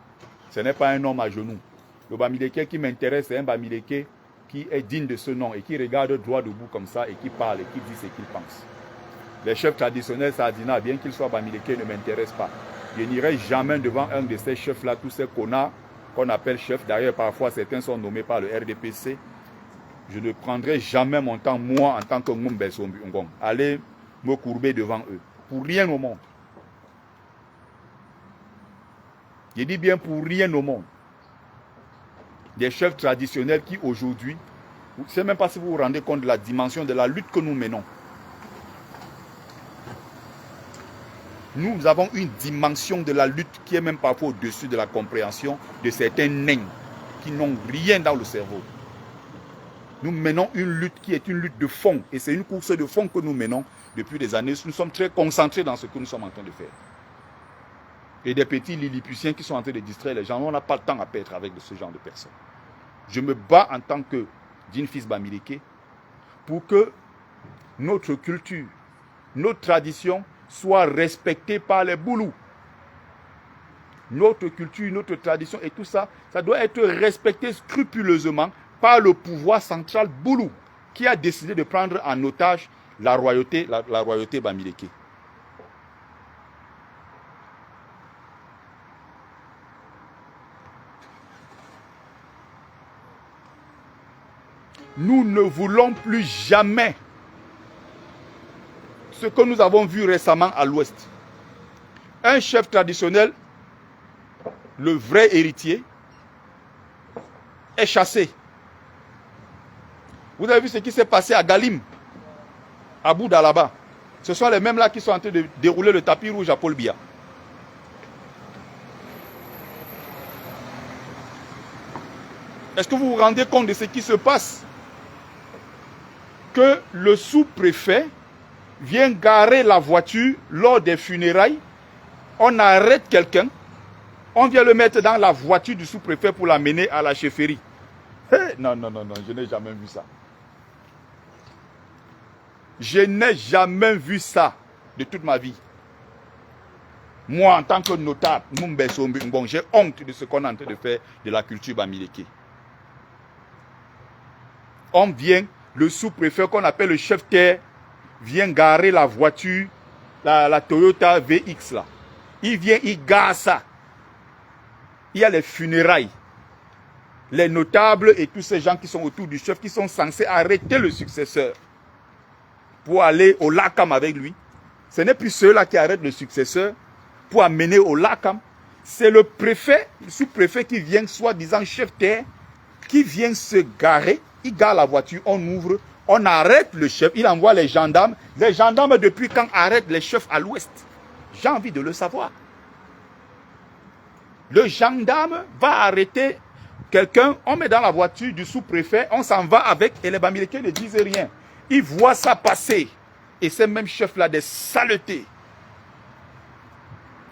Ce n'est pas un homme à genoux. Le Bamileke qui m'intéresse, c'est un Bamileke qui est digne de ce nom et qui regarde droit debout comme ça et qui parle et qui dit ce qu'il pense. Les chefs traditionnels Sardina, bien qu'ils soient Bamileke, ne m'intéressent pas. Je n'irai jamais devant un de ces chefs-là, tous ces connards qu'on appelle chefs. D'ailleurs, parfois, certains sont nommés par le RDPC. Je ne prendrai jamais mon temps, moi, en tant que Ngumbe Sombungong, aller me courber devant eux. Pour rien au monde. Je dis bien pour rien au monde. Des chefs traditionnels qui aujourd'hui, je ne sais même pas si vous vous rendez compte de la dimension de la lutte que nous menons. Nous avons une dimension de la lutte qui est même parfois au-dessus de la compréhension de certains nains qui n'ont rien dans le cerveau. Nous menons une lutte qui est une lutte de fond. Et c'est une course de fond que nous menons depuis des années. Nous sommes très concentrés dans ce que nous sommes en train de faire. Et des petits lilliputiens qui sont en train de distraire les gens. On n'a pas le temps à perdre avec ce genre de personnes. Je me bats en tant que Jean Fils Bamileke pour que notre culture, notre tradition soit respectée par les Boulous. Notre culture, notre tradition et tout ça, ça doit être respecté scrupuleusement par le pouvoir central Boulou, qui a décidé de prendre en otage la royauté Bamileke. Nous ne voulons plus jamais ce que nous avons vu récemment à l'Ouest. Un chef traditionnel, le vrai héritier, est chassé. Vous avez vu ce qui s'est passé à Galim, à Bouddha là-bas. Ce sont les mêmes là qui sont en train de dérouler le tapis rouge à Paul Biya. Est-ce que vous vous rendez compte de ce qui se passe? Que le sous-préfet vient garer la voiture lors des funérailles, on arrête quelqu'un, on vient le mettre dans la voiture du sous-préfet pour l'amener à la chefferie. Hey, non, je n'ai jamais vu ça. Je n'ai jamais vu ça de toute ma vie. Moi, en tant que notable, j'ai honte de ce qu'on est en train de faire de la culture Bamileke. On vient, le sous-préfet qu'on appelle le chef-terre, vient garer la voiture, la Toyota VX là. Il vient, il gare ça. Il y a les funérailles. Les notables et tous ces gens qui sont autour du chef qui sont censés arrêter le successeur pour aller au LACAM avec lui. Ce n'est plus ceux-là qui arrêtent le successeur pour amener au LACAM. C'est le préfet, le sous-préfet qui vient, soi-disant chef-terre, qui vient se garer. Il gare la voiture, on ouvre, on arrête le chef, il envoie les gendarmes. Les gendarmes, depuis quand arrêtent les chefs à l'Ouest? J'ai envie de le savoir. Le gendarme va arrêter quelqu'un, on met dans la voiture du sous-préfet, on s'en va avec et les Bamileke ne disent rien. Ils voient ça passer. Et ces mêmes chefs-là, des saletés.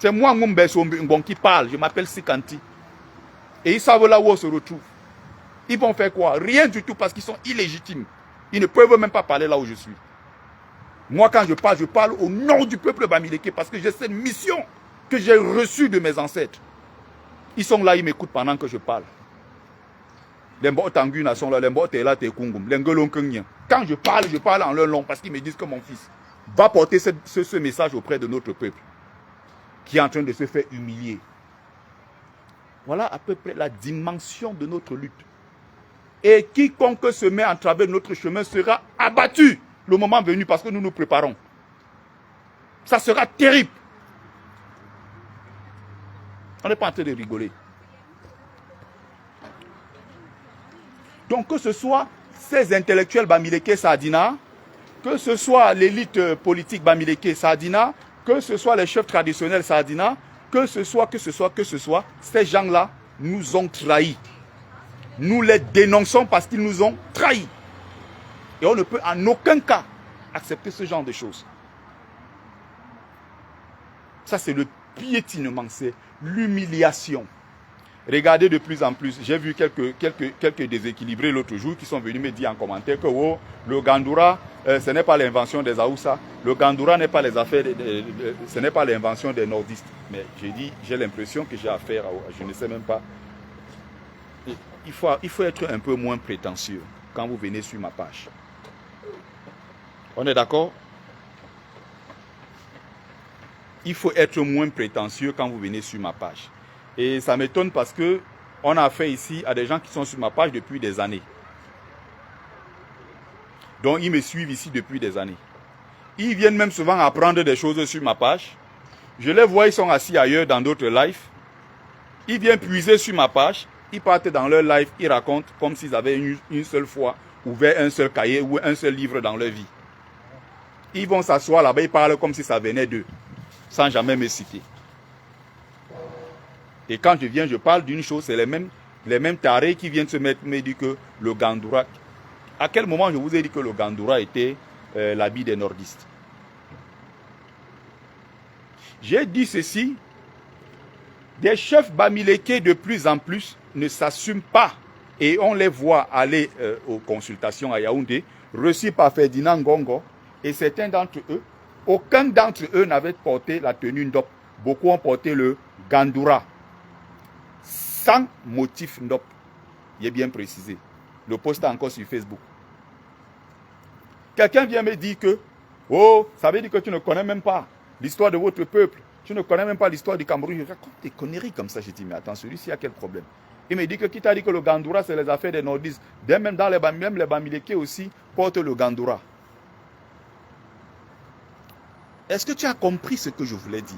C'est moi, Ngumbe Sombungong, qui parle. Je m'appelle Sikanti. Et ils savent là où on se retrouve. Ils vont faire quoi? Rien du tout parce qu'ils sont illégitimes. Ils ne peuvent même pas parler là où je suis. Moi, quand je parle au nom du peuple Bamileke parce que j'ai cette mission que j'ai reçue de mes ancêtres. Ils sont là, ils m'écoutent pendant que je parle. Les Mbotanguna sont là, les Mbotela te Kungum, les Ngolonkenien. Quand je parle en leur langue parce qu'ils me disent que mon fils va porter ce message auprès de notre peuple qui est en train de se faire humilier. Voilà à peu près la dimension de notre lutte. Et quiconque se met en travers de notre chemin sera abattu le moment venu parce que nous nous préparons. Ça sera terrible. On n'est pas en train de rigoler. Donc que ce soit ces intellectuels Bamileke Sadina, que ce soit l'élite politique Bamileke Sadina, que ce soit les chefs traditionnels Sadina, que ce soit, ces gens-là nous ont trahis. Nous les dénonçons parce qu'ils nous ont trahis. Et on ne peut en aucun cas accepter ce genre de choses. Ça, c'est le piétinement, c'est l'humiliation. Regardez de plus en plus, j'ai vu quelques déséquilibrés l'autre jour qui sont venus me dire en commentaire que oh, le Gandoura, ce n'est pas l'invention des Aoussa, le Gandoura n'est pas les affaires, ce n'est pas l'invention des nordistes. Mais j'ai dit, j'ai l'impression que j'ai affaire à, je ne sais même pas. Il faut être un peu moins prétentieux quand vous venez sur ma page. On est d'accord? Il faut être moins prétentieux quand vous venez sur ma page. Et ça m'étonne parce que on a affaire ici à des gens qui sont sur ma page depuis des années. Donc ils me suivent ici depuis des années. Ils viennent même souvent apprendre des choses sur ma page. Je les vois, ils sont assis ailleurs dans d'autres lives. Ils viennent puiser sur ma page. Ils partent dans leur live, ils racontent comme s'ils avaient une seule fois ouvert un seul cahier ou un seul livre dans leur vie. Ils vont s'asseoir là-bas, ils parlent comme si ça venait d'eux, sans jamais me citer. Et quand je viens, je parle d'une chose, c'est les mêmes tarés qui viennent se mettre, me dire que le Gandoura... À quel moment je vous ai dit que le Gandoura était l'habit des nordistes? J'ai dit ceci, des chefs bamilekés de plus en plus ne s'assument pas et on les voit aller aux consultations à Yaoundé, reçus par Ferdinand Ngongo, et certains d'entre eux, aucun d'entre eux n'avait porté la tenue Ndop. Beaucoup ont porté le Gandoura, sans motif Ndop. Il est bien précisé. Le poste est encore sur Facebook. Quelqu'un vient me dire que, oh, ça veut dire que tu ne connais même pas l'histoire de votre peuple. Tu ne connais même pas l'histoire du Cameroun. Je raconte des conneries comme ça. Je dis, mais attends, celui-ci a quel problème? Il me dit que qui t'a dit que le Gandoura, c'est les affaires des nordistes. Même dans les Bamileke aussi portent le Gandoura. Est-ce que tu as compris ce que je voulais dire?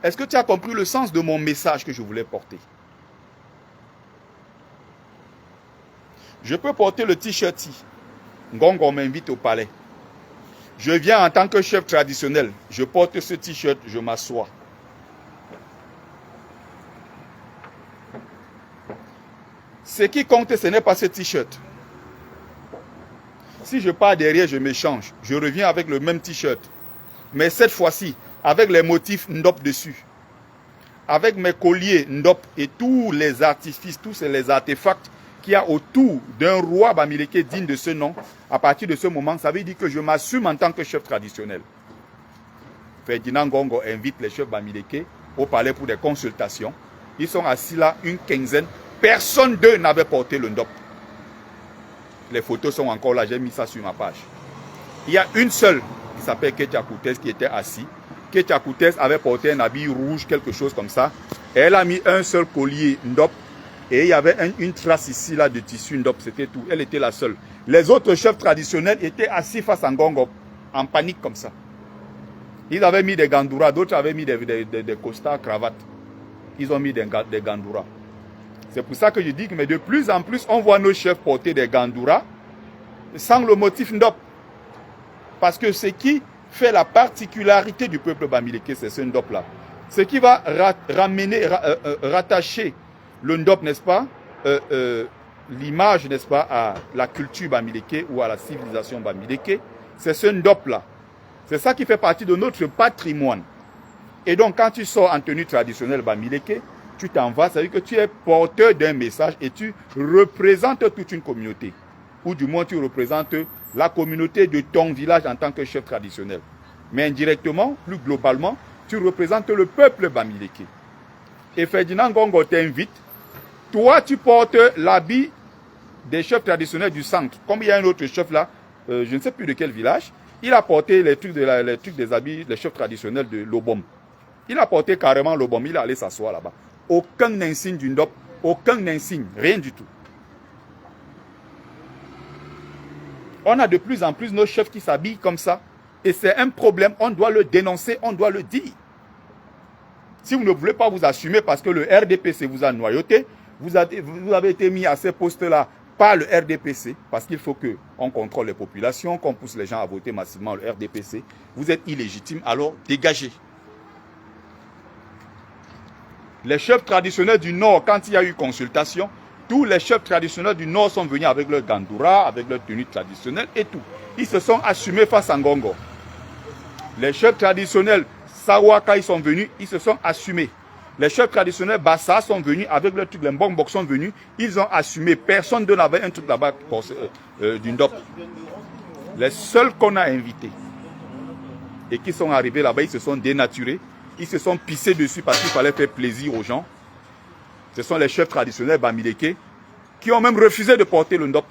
Est-ce que tu as compris le sens de mon message que je voulais porter? Je peux porter le t-shirt. Ngongo m'invite au palais. Je viens en tant que chef traditionnel. Je porte ce t-shirt, je m'assois. Ce qui compte, ce n'est pas ce t-shirt. Si je pars derrière, je m'échange. Je reviens avec le même t-shirt. Mais cette fois-ci, avec les motifs Ndop dessus. Avec mes colliers Ndop et tous les artifices, tous les artefacts qu'il y a autour d'un roi bamileke digne de ce nom. À partir de ce moment, ça veut dire que je m'assume en tant que chef traditionnel. Ferdinand Ngongo invite les chefs bamileke au palais pour des consultations. Ils sont assis là, une quinzaine. Personne d'eux n'avait porté le Ndop. Les photos sont encore là, j'ai mis ça sur ma page. Il y a une seule qui s'appelle Ketia Koutes qui était assis. Ketia Koutes avait porté un habit rouge, quelque chose comme ça. Et elle a mis un seul collier Ndop. Et il y avait une trace ici là de tissu Ndop, c'était tout. Elle était la seule. Les autres chefs traditionnels étaient assis face à Ngongo, en panique comme ça. Ils avaient mis des Gandoura, d'autres avaient mis des costards, cravates. Ils ont mis des Gandoura. C'est pour ça que je dis que mais de plus en plus, on voit nos chefs porter des Gandoura sans le motif Ndop. Parce que ce qui fait la particularité du peuple bamileke, c'est ce Ndop là. Ce qui va rattacher le Ndop, n'est-ce pas, l'image, n'est-ce pas, à la culture bamileke ou à la civilisation bamileke, c'est ce Ndop là. C'est ça qui fait partie de notre patrimoine. Et donc, quand tu sors en tenue traditionnelle bamileke, tu t'en vas, ça veut dire que tu es porteur d'un message et tu représentes toute une communauté. Ou du moins, tu représentes la communauté de ton village en tant que chef traditionnel. Mais indirectement, plus globalement, tu représentes le peuple bamileke. Et Ferdinand Ngongo t'invite Toi, tu portes l'habit des chefs traditionnels du centre. Comme il y a un autre chef là, je ne sais plus de quel village, il a porté les trucs, des habits, les chefs traditionnels de l'Obom. Il a porté carrément l'Obom, il est allé s'asseoir là-bas. Aucun insigne du Ndop, aucun insigne, rien du tout. On a de plus en plus nos chefs qui s'habillent comme ça. Et c'est un problème, on doit le dénoncer, on doit le dire. Si vous ne voulez pas vous assumer parce que le RDPC vous a noyauté, vous avez été mis à ces postes-là par le RDPC, parce qu'il faut qu'on contrôle les populations, qu'on pousse les gens à voter massivement le RDPC. Vous êtes illégitime, alors dégagez. Les chefs traditionnels du Nord, quand il y a eu consultation, tous les chefs traditionnels du Nord sont venus avec leur gandoura, avec leur tenue traditionnelle et tout. Ils se sont assumés face à Ngongo. Les chefs traditionnels Sawaka, ils sont venus, ils se sont assumés. Les chefs traditionnels Bassa sont venus avec leur truc, les Mbongbok sont venus, ils ont assumé. Personne n'avait un truc là-bas du Ndop. Les seuls qu'on a invités et qui sont arrivés là-bas, ils se sont dénaturés, ils se sont pissés dessus parce qu'il fallait faire plaisir aux gens. Ce sont les chefs traditionnels Bamileke qui ont même refusé de porter le Ndop.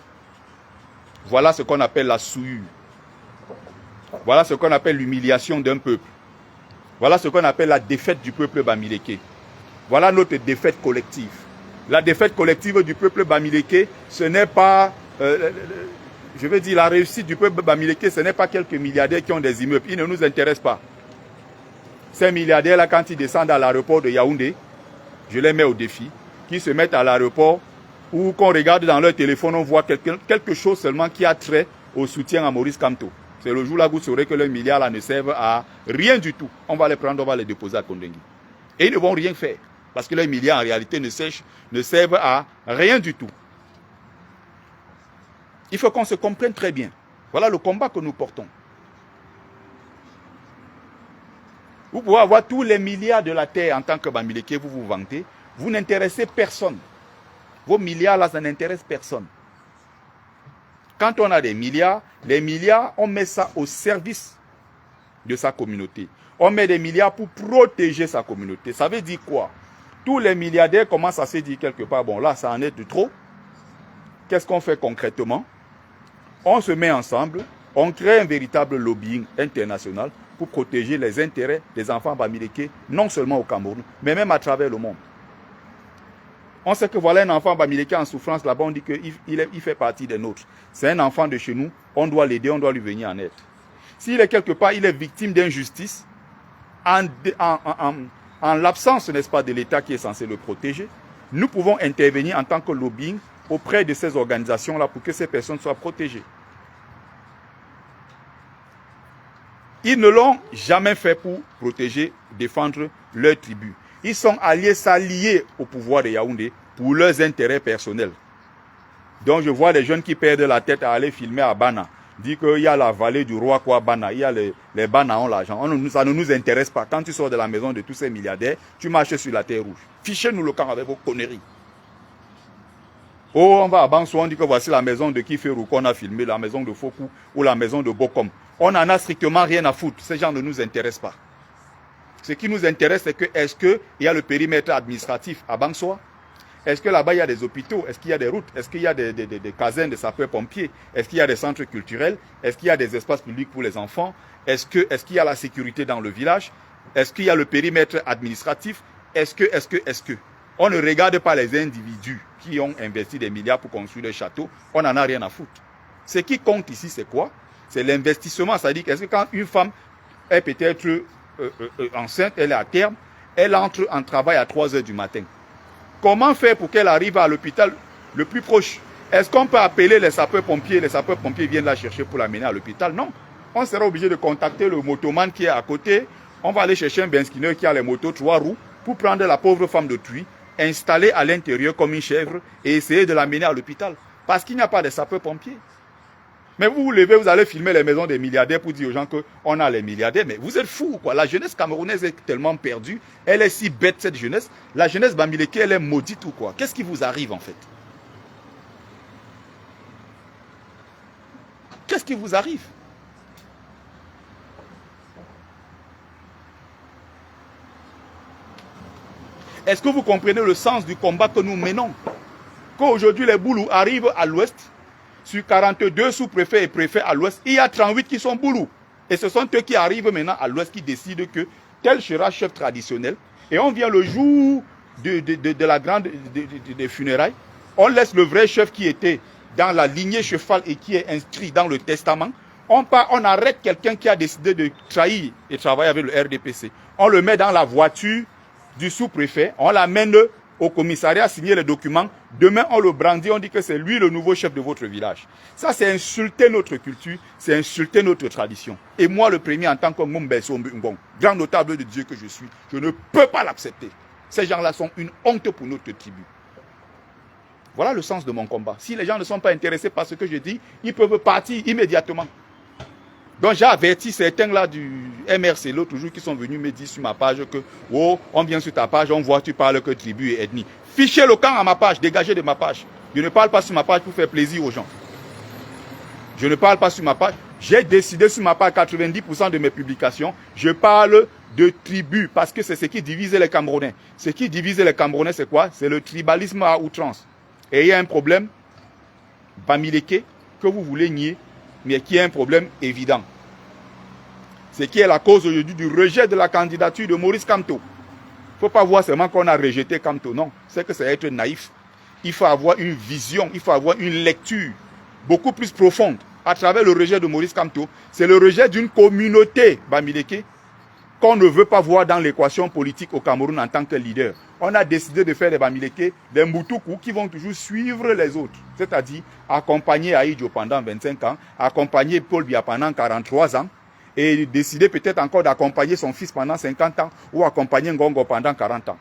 Voilà ce qu'on appelle la souillure. Voilà ce qu'on appelle l'humiliation d'un peuple. Voilà ce qu'on appelle la défaite du peuple Bamileke. Voilà notre défaite collective. La défaite collective du peuple Bamileke, ce n'est pas, je veux dire, la réussite du peuple Bamileke, ce n'est pas quelques milliardaires qui ont des immeubles. Ils ne nous intéressent pas. Ces milliardaires-là, quand ils descendent à l'aéroport de Yaoundé, je les mets au défi, qui se mettent à l'aéroport ou qu'on regarde dans leur téléphone, on voit quelque chose seulement qui a trait au soutien à Maurice Kamto. C'est le jour là où vous saurez que leurs milliards là ne servent à rien du tout. On va les prendre, on va les déposer à Kondengui. Et ils ne vont rien faire. Parce que leurs milliards en réalité ne servent à rien du tout. Il faut qu'on se comprenne très bien. Voilà le combat que nous portons. Vous pouvez avoir tous les milliards de la terre en tant que Bamileke, vous vous vantez. Vous n'intéressez personne. Vos milliards là, ça n'intéresse personne. Quand on a des milliards, les milliards, on met ça au service de sa communauté. On met des milliards pour protéger sa communauté. Ça veut dire quoi? Tous les milliardaires commencent à se dire quelque part, bon là, ça en est de trop. Qu'est-ce qu'on fait concrètement? On se met ensemble, on crée un véritable lobbying international pour protéger les intérêts des enfants Bamileke, non seulement au Cameroun, mais même à travers le monde. On sait que voilà un enfant Bamileke en souffrance, là-bas on dit qu'il fait partie des nôtres. C'est un enfant de chez nous, on doit l'aider, on doit lui venir en aide. S'il est quelque part, il est victime d'injustice, en l'absence, n'est-ce pas, de l'État qui est censé le protéger, nous pouvons intervenir en tant que lobbying auprès de ces organisations-là pour que ces personnes soient protégées. Ils ne l'ont jamais fait pour protéger, défendre leur tribu. Ils sont s'allier au pouvoir de Yaoundé pour leurs intérêts personnels. Donc je vois des jeunes qui perdent la tête à aller filmer à Bana. Dit qu'il y a la vallée du roi quoi Bana, il y a les Bana ont l'argent. Ça ne nous intéresse pas. Quand tu sors de la maison de tous ces milliardaires, tu marches sur la terre rouge. Fichez-nous le camp avec vos conneries. Oh, on va à Banso, on dit que voici la maison de Kiferou qu'on a filmé, la maison de Fokou ou la maison de Bokom. On n'en a strictement rien à foutre. Ces gens ne nous intéressent pas. Ce qui nous intéresse, c'est que est-ce qu'il y a le périmètre administratif à Bangsoa? Est-ce que là-bas, il y a des hôpitaux? Est-ce qu'il y a des routes? Est-ce qu'il y a des casernes de sapeurs-pompiers? Est-ce qu'il y a des centres culturels? Est-ce qu'il y a des espaces publics pour les enfants? Est-ce qu'il y a la sécurité dans le village? Est-ce qu'il y a le périmètre administratif? Est-ce que on ne regarde pas les individus qui ont investi des milliards pour construire des châteaux? On n'en a rien à foutre. Ce qui compte ici, c'est quoi? C'est l'investissement. C'est-à-dire qu'est-ce que quand une femme est peut-être enceinte, elle est à terme, elle entre en travail à 3 h du matin. Comment faire pour qu'elle arrive à l'hôpital le plus proche? Est-ce qu'on peut appeler les sapeurs-pompiers? Les sapeurs-pompiers viennent la chercher pour l'amener à l'hôpital? Non. On sera obligé de contacter le motoman qui est à côté. On va aller chercher un benskineur qui a les motos 3 roues pour prendre la pauvre femme de Tuy, installer à l'intérieur comme une chèvre et essayer de l'amener à l'hôpital. Parce qu'il n'y a pas de sapeurs-pompiers. Mais vous vous levez, vous allez filmer les maisons des milliardaires pour dire aux gens qu'on a les milliardaires. Mais vous êtes fous, quoi. La jeunesse camerounaise est tellement perdue. Elle est si bête, cette jeunesse. La jeunesse Bamileke, elle est maudite ou quoi? Qu'est-ce qui vous arrive, en fait? Qu'est-ce qui vous arrive? Est-ce que vous comprenez le sens du combat que nous menons? qu'aujourd'hui les Boulous arrivent à l'ouest, sur 42 sous-préfets et préfets à l'ouest, il y a 38 qui sont Boulous. Et ce sont eux qui arrivent maintenant à l'ouest qui décident que tel sera chef traditionnel. Et on vient le jour de la grande des funérailles, on laisse le vrai chef qui était dans la lignée cheval et qui est inscrit dans le testament. On arrête quelqu'un qui a décidé de trahir et travailler avec le RDPC. On le met dans la voiture du sous-préfet, on l'amène au commissariat signer les documents. Demain, on le brandit, on dit que c'est lui le nouveau chef de votre village. Ça, c'est insulter notre culture, c'est insulter notre tradition. Et moi, le premier, en tant que grand notable de Dieu que je suis, je ne peux pas l'accepter. Ces gens-là sont une honte pour notre tribu. Voilà le sens de mon combat. Si les gens ne sont pas intéressés par ce que je dis, ils peuvent partir immédiatement. Donc j'ai averti certains là du MRC l'autre jour qui sont venus me dire sur ma page que oh, on vient sur ta page, on voit tu parles que tribu et ethnie. Fichez le camp à ma page, dégagez de ma page. Je ne parle pas sur ma page pour faire plaisir aux gens. Je ne parle pas sur ma page. J'ai décidé sur ma page 90% de mes publications, je parle de tribu parce que c'est ce qui divise les Camerounais. Ce qui divise les Camerounais, c'est quoi? C'est le tribalisme à outrance. Et il y a un problème, Bamileke, que vous voulez nier, mais qui est un problème évident. C'est qui est la cause aujourd'hui du rejet de la candidature de Maurice Kamto. Il ne faut pas voir seulement qu'on a rejeté Kamto, non. C'est que c'est être naïf. Il faut avoir une vision, il faut avoir une lecture beaucoup plus profonde. À travers le rejet de Maurice Kamto, c'est le rejet d'une communauté, Bamileke, qu'on ne veut pas voir dans l'équation politique au Cameroun en tant que leader. On a décidé de faire des Bamileke, des Moutoukou qui vont toujours suivre les autres. C'est-à-dire accompagner Aïdjo pendant 25 ans, accompagner Paul Biya pendant 43 ans, et décider peut-être encore d'accompagner son fils pendant 50 ans, ou accompagner Ngongo pendant 40 ans.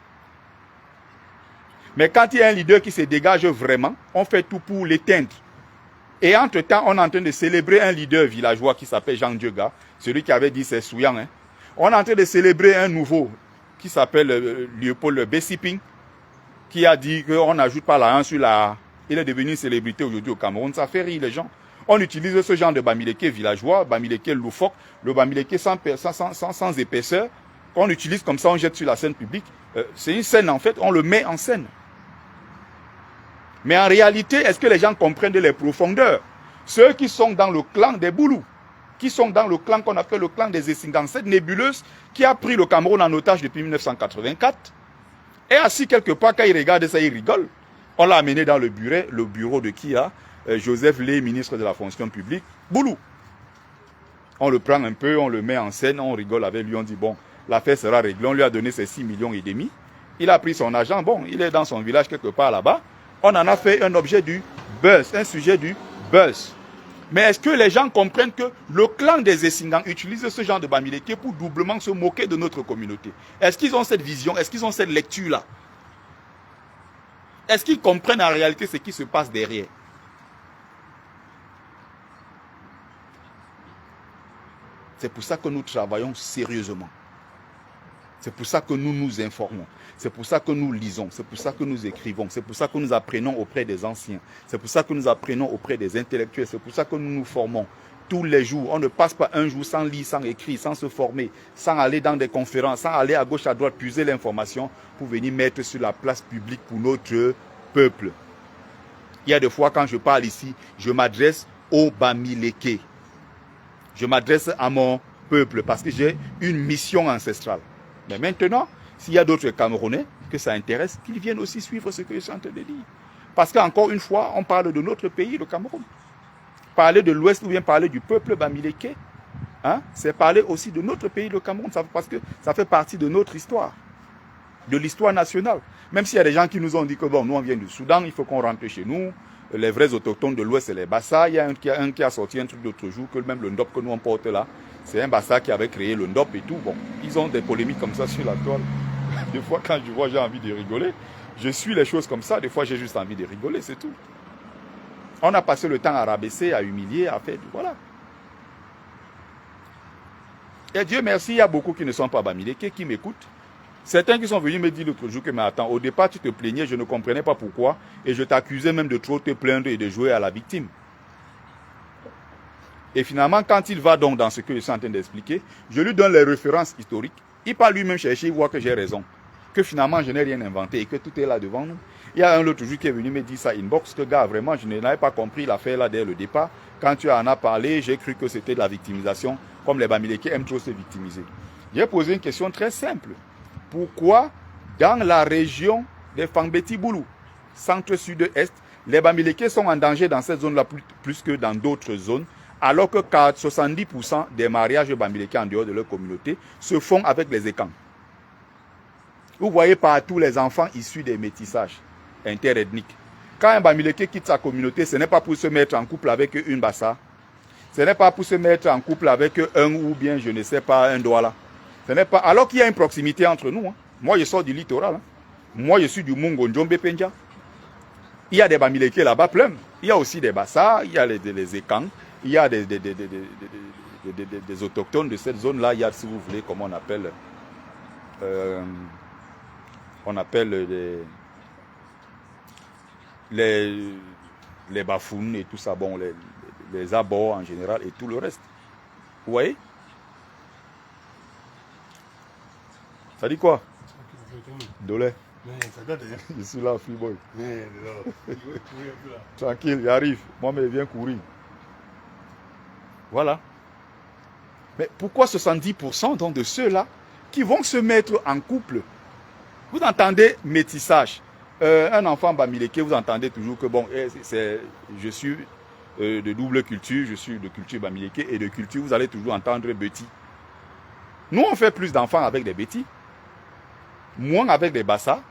Mais quand il y a un leader qui se dégage vraiment, on fait tout pour l'éteindre. Et entre-temps, on est en train de célébrer un leader villageois qui s'appelle Jean Dieuga, celui qui avait dit c'est Souyan, hein. On est en train de célébrer un nouveau qui s'appelle Léopold Bessiping, qui a dit qu'on n'ajoute pas la 1 sur la... Il est devenu une célébrité aujourd'hui au Cameroun. Ça fait rire les gens. On utilise ce genre de Bamileke villageois, Bamileke loufoque, le Bamileke sans épaisseur, qu'on utilise comme ça, on jette sur la scène publique. C'est une scène en fait, on le met en scène. Mais en réalité, est-ce que les gens comprennent les profondeurs? Ceux qui sont dans le clan des Boulous, qui sont dans le clan qu'on appelle le clan des Essingans, cette nébuleuse qui a pris le Cameroun en otage depuis 1984, et assis quelque part, quand il regarde ça, il rigole. On l'a amené dans le bureau de qui a Joseph Lé, ministre de la fonction publique, Boulou. On le prend un peu, on le met en scène, on rigole avec lui, on dit bon, l'affaire sera réglée, on lui a donné ses 6,5 millions. Il a pris son argent, bon, il est dans son village quelque part là-bas. On en a fait un objet du buzz, un sujet du buzz. Mais est-ce que les gens comprennent que le clan des Essingans utilise ce genre de Bamileke pour doublement se moquer de notre communauté? Est-ce qu'ils ont cette vision? Est-ce qu'ils ont cette lecture-là? Est-ce qu'ils comprennent en réalité ce qui se passe derrière? C'est pour ça que nous travaillons sérieusement. C'est pour ça que nous nous informons. C'est pour ça que nous lisons. C'est pour ça que nous écrivons. C'est pour ça que nous apprenons auprès des anciens. C'est pour ça que nous apprenons auprès des intellectuels. C'est pour ça que nous nous formons tous les jours. On ne passe pas un jour sans lire, sans écrire, sans se former, sans aller dans des conférences, sans aller à gauche, à droite, puiser l'information pour venir mettre sur la place publique pour notre peuple. Il y a des fois quand je parle ici, je m'adresse aux Bamileke. Je m'adresse à mon peuple parce que j'ai une mission ancestrale. Mais maintenant, s'il y a d'autres Camerounais que ça intéresse, qu'ils viennent aussi suivre ce que je suis en train de dire. Parce qu'encore une fois, on parle de notre pays, le Cameroun. Parler de l'Ouest ou bien parler du peuple Bamileke, hein, c'est parler aussi de notre pays, le Cameroun, parce que ça fait partie de notre histoire, de l'histoire nationale. Même s'il y a des gens qui nous ont dit que bon, nous on vient du Soudan, il faut qu'on rentre chez nous. Les vrais autochtones de l'Ouest, c'est les Bassa. Il y a un qui a sorti un truc l'autre jour, que même le Ndop que nous on porte là, c'est un Bassa qui avait créé le Ndop et tout. Bon, ils ont des polémiques comme ça sur la toile. Des fois, quand je vois, j'ai envie de rigoler. Je suis les choses comme ça, des fois, j'ai juste envie de rigoler, c'est tout. On a passé le temps à rabaisser, à humilier, à faire, voilà. Et Dieu merci, il y a beaucoup qui ne sont pas Bamileke, qui m'écoutent. Certains qui sont venus me dire l'autre jour que, mais attends, au départ, tu te plaignais, je ne comprenais pas pourquoi, et je t'accusais même de trop te plaindre et de jouer à la victime. Et finalement, quand il va donc dans ce que je suis en train d'expliquer, je lui donne les références historiques. Il part lui-même chercher, il voit que j'ai raison. que finalement je n'ai rien inventé et que tout est là devant nous. Il y a un autre jour qui est venu me dire ça inbox, que gars, vraiment, je n'avais pas compris l'affaire là dès le départ. Quand tu en as parlé, j'ai cru que c'était de la victimisation, comme les Bamileke aiment trop se victimiser. J'ai posé une question très simple. Pourquoi, dans la région des Fangbeti-Boulou, centre-sud-est, les Bamileke sont en danger dans cette zone-là plus que dans d'autres zones, alors que 70% des mariages Bamileke en dehors de leur communauté se font avec les écans. Vous voyez partout les enfants issus des métissages interethniques. Quand un Bamileke quitte sa communauté, ce n'est pas pour se mettre en couple avec une Bassa. Ce n'est pas pour se mettre en couple avec un ou bien, je ne sais pas, un Douala. Ce n'est pas... Alors qu'il y a une proximité entre nous. Hein. Moi, je sors du littoral. Hein. Moi, je suis du Mungo Njombe Penja. Il y a des Bamileke là-bas plein. Il y a aussi des Bassa, il y a les Ekang, il y a des autochtones de cette zone-là. Il y a, si vous voulez, comment on appelle les bafounes et tout ça, bon, les abords en général et tout le reste. Vous voyez? Ça dit quoi? Dolé. Je suis là, free boy. Tranquille, j'arrive. Moi, mais viens courir. Voilà. Mais pourquoi 70% donc de ceux-là qui vont se mettre en couple? Vous entendez métissage. Un enfant Bamileke, vous entendez toujours que bon, je suis de double culture, je suis de culture Bamileke et de culture, vous allez toujours entendre Beti. Nous, on fait plus d'enfants avec des Beti, moins avec des Bassa,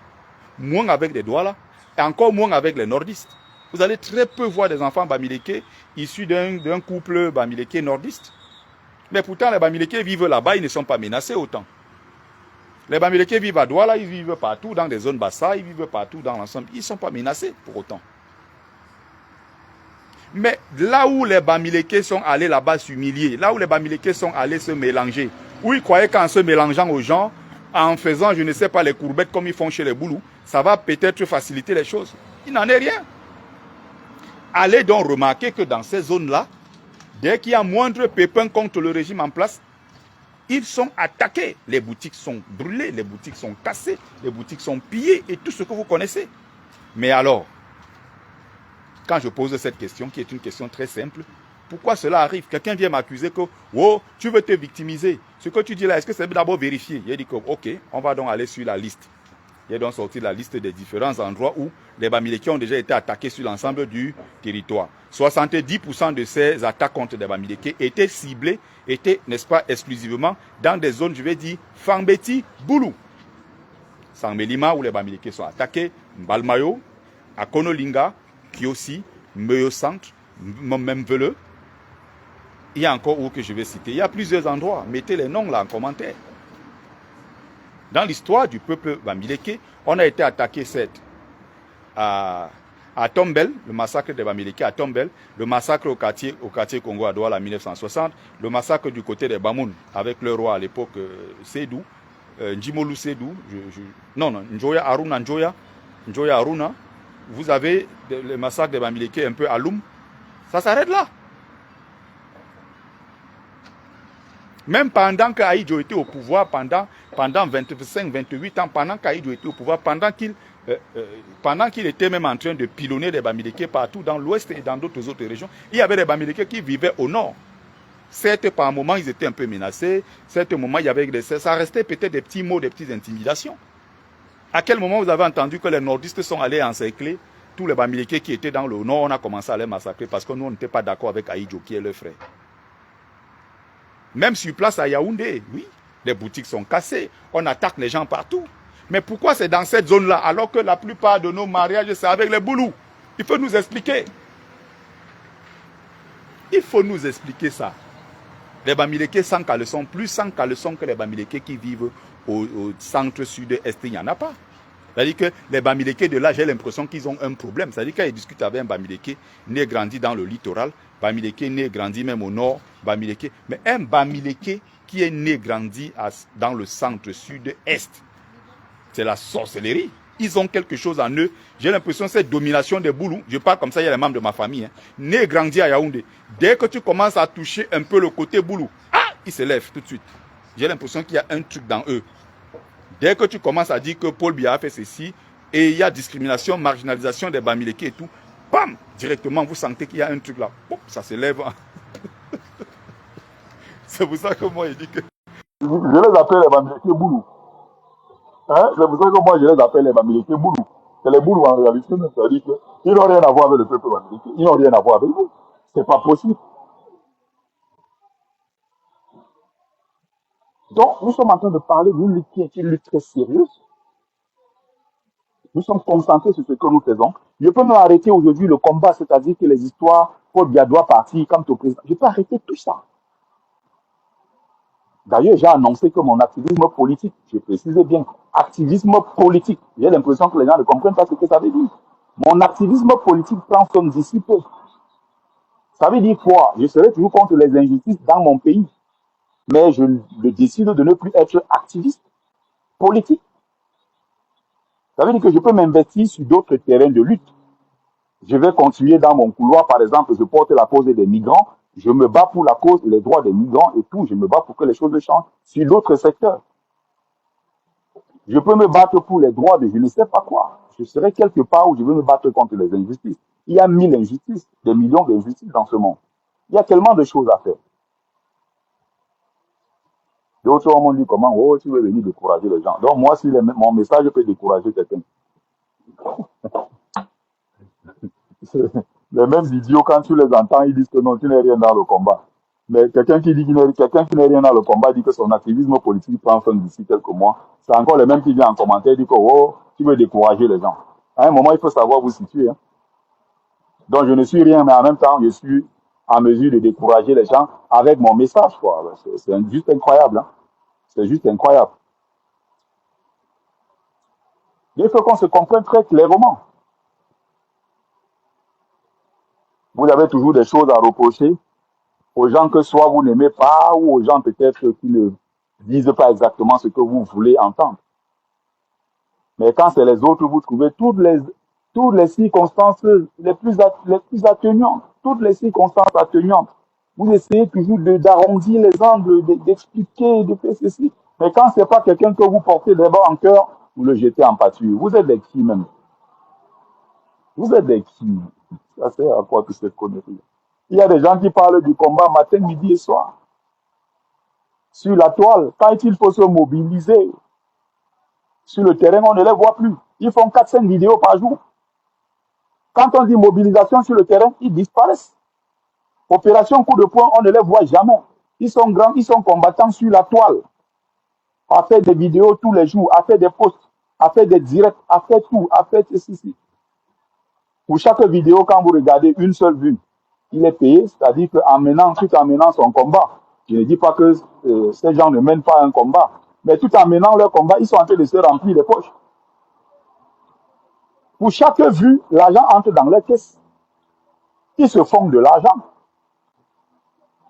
moins avec des Douala, et encore moins avec les nordistes. Vous allez très peu voir des enfants Bamileke issus d'un couple Bamileke nordiste. Mais pourtant, les Bamileke vivent là-bas, ils ne sont pas menacés autant. Les Bamileke vivent à Douala, ils vivent partout dans des zones Bassa, ils vivent partout dans l'ensemble. Ils ne sont pas menacés pour autant. Mais là où les Bamileke sont allés là-bas s'humilier, là où les Bamileke sont allés se mélanger, où ils croyaient qu'en se mélangeant aux gens, en faisant, je ne sais pas, les courbettes comme ils font chez les Boulous, ça va peut-être faciliter les choses. Il n'en est rien. Allez donc remarquer que dans ces zones-là, dès qu'il y a moindre pépin contre le régime en place, ils sont attaqués. Les boutiques sont brûlées, les boutiques sont cassées, les boutiques sont pillées et tout ce que vous connaissez. Mais alors, quand je pose cette question, qui est une question très simple, pourquoi cela arrive? Quelqu'un vient m'accuser que, oh, tu veux te victimiser. Ce que tu dis là, est-ce que c'est d'abord vérifié? J'ai dit que, ok, on va donc aller sur la liste. J'ai donc sorti la liste des différents endroits où les Bamileke ont déjà été attaqués sur l'ensemble du territoire. 70% de ces attaques contre les Bamileke étaient ciblées, étaient, n'est-ce pas, exclusivement dans des zones, je vais dire, Fangbeti, Boulou. Sangbelima, où les Bamileke sont attaqués, Mbalmayo, Akonolinga, Kiosi, Meyo Centre, même Veleux. Il y a encore où que je vais citer. Il y a plusieurs endroits. Mettez les noms là en commentaire. Dans l'histoire du peuple Bamileke, on a été attaqué certes à Tombel, le massacre des Bamileke à Tombel, le massacre au quartier Congo à Douala en 1960, le massacre du côté des Bamoun avec le roi à l'époque Sédou, Njimolu Sédou, Njoya Aruna. Vous avez le massacre des Bamileke un peu à Loum. Ça s'arrête là. Même pendant qu'Aïdjo était au pouvoir, pendant 25-28 ans, pendant qu'Aïdjo était au pouvoir, pendant qu'il était même en train de pilonner des Bamileke partout dans l'ouest et dans d'autres autres régions, il y avait des Bamileke qui vivaient au nord. Certes, par moments, ils étaient un peu menacés. Certes, moments, il y avait ça restait peut-être des petits mots, des petites intimidations. À quel moment vous avez entendu que les nordistes sont allés encercler tous les Bamileke qui étaient dans le nord? On a commencé à les massacrer parce que nous, on n'était pas d'accord avec Aïdjo, qui est le frère. Même sur place à Yaoundé, oui, les boutiques sont cassées, on attaque les gens partout. Mais pourquoi c'est dans cette zone-là, alors que la plupart de nos mariages, c'est avec les Boulous? Il faut nous expliquer. Il faut nous expliquer ça. Les Bamileke sans caleçon, plus sans caleçon que les Bamileke qui vivent au centre sud-est, il n'y en a pas. C'est-à-dire que les Bamileke de là, j'ai l'impression qu'ils ont un problème. C'est-à-dire quand ils discutent avec un Bamileke né grandi dans le littoral, Bamileke né grandi même au nord, Bamileke. Mais un Bamileke qui est né grandi dans le centre sud-est, c'est la sorcellerie. Ils ont quelque chose en eux. J'ai l'impression que cette domination des Boulous, je parle comme ça, il y a les membres de ma famille, né grandi à Yaoundé. Dès que tu commences à toucher un peu le côté Boulou, ils se lèvent tout de suite. J'ai l'impression qu'il y a un truc dans eux. Dès que tu commences à dire que Paul Biya a fait ceci, et il y a discrimination, marginalisation des Bamileke et tout, bam, directement, vous sentez qu'il y a un truc là, pop, ça se lève. C'est pour ça que moi, je dis que... Je les appelle les Bamileke Boulou. Hein? C'est pour ça que moi, je les appelle les Bamileke Boulou. C'est les Boulou en réalité, même, c'est-à-dire qu'ils n'ont rien à voir avec le peuple Bamileke. Ils n'ont rien à voir avec vous. C'est pas possible. Donc, nous sommes en train de parler d'une lutte qui est une lutte très sérieuse. Nous sommes concentrés sur ce que nous faisons. Je peux même arrêter aujourd'hui le combat, c'est-à-dire que les histoires, Paul Biya doit partir comme au président. Je peux arrêter tout ça. D'ailleurs, j'ai annoncé que mon activisme politique, je précisais bien, activisme politique, j'ai l'impression que les gens ne comprennent pas ce que ça veut dire. Mon activisme politique prend son disciple. Ça veut dire quoi? Je serai toujours contre les injustices dans mon pays, mais je décide de ne plus être activiste politique. Ça veut dire que je peux m'investir sur d'autres terrains de lutte. Je vais continuer dans mon couloir, par exemple, je porte la cause des migrants, je me bats pour la cause et les droits des migrants et tout, je me bats pour que les choses changent sur d'autres secteurs. Je peux me battre pour les droits de je ne sais pas quoi. Je serai quelque part où je vais me battre contre les injustices. Il y a 1000 injustices, des millions d'injustices dans ce monde. Il y a tellement de choses à faire. D'autres m'ont dit comment, oh, tu veux venir décourager les gens. Donc moi, si mon message peut décourager quelqu'un. Les mêmes idiots, quand tu les entends, ils disent que non, tu n'es rien dans le combat. Mais quelqu'un qui dit quelqu'un qui n'est rien dans le combat dit que son activisme politique prend fin d'ici quelques mois. C'est encore les mêmes qui viennent en commentaire et disent que oh, tu veux décourager les gens. À un moment, il faut savoir vous situer. Hein. Donc je ne suis rien, mais en même temps, je suis en mesure de décourager les gens avec mon message. C'est juste incroyable. Hein. C'est juste incroyable. Il faut qu'on se comprenne très clairement. Vous avez toujours des choses à reprocher aux gens que soit vous n'aimez pas ou aux gens peut-être qui ne disent pas exactement ce que vous voulez entendre. Mais quand c'est les autres, vous trouvez toutes les circonstances les plus atténuantes, toutes les circonstances atténuantes. Vous essayez toujours d'arrondir les angles, d'expliquer, de faire ceci. Mais quand ce n'est pas quelqu'un que vous portez d'abord en cœur, vous le jetez en pâture. Vous êtes des qui même? Vous êtes des qui? Ça sert à quoi toute cette connerie? Il y a des gens qui parlent du combat matin, midi et soir. Sur la toile, quand il faut se mobiliser, sur le terrain, on ne les voit plus. Ils font 4-5 vidéos par jour. Quand on dit mobilisation sur le terrain, ils disparaissent. Opération coup de poing, on ne les voit jamais. Ils sont grands, ils sont combattants sur la toile. À faire des vidéos tous les jours, à faire des posts, à faire des directs, à faire tout, à faire ceci. Pour chaque vidéo, quand vous regardez une seule vue, il est payé, c'est-à-dire tout en menant son combat. Je ne dis pas que ces gens ne mènent pas un combat, mais tout en menant leur combat, ils sont en train de se remplir les poches. Pour chaque vue, l'argent entre dans leur caisse. Ils se font de l'argent.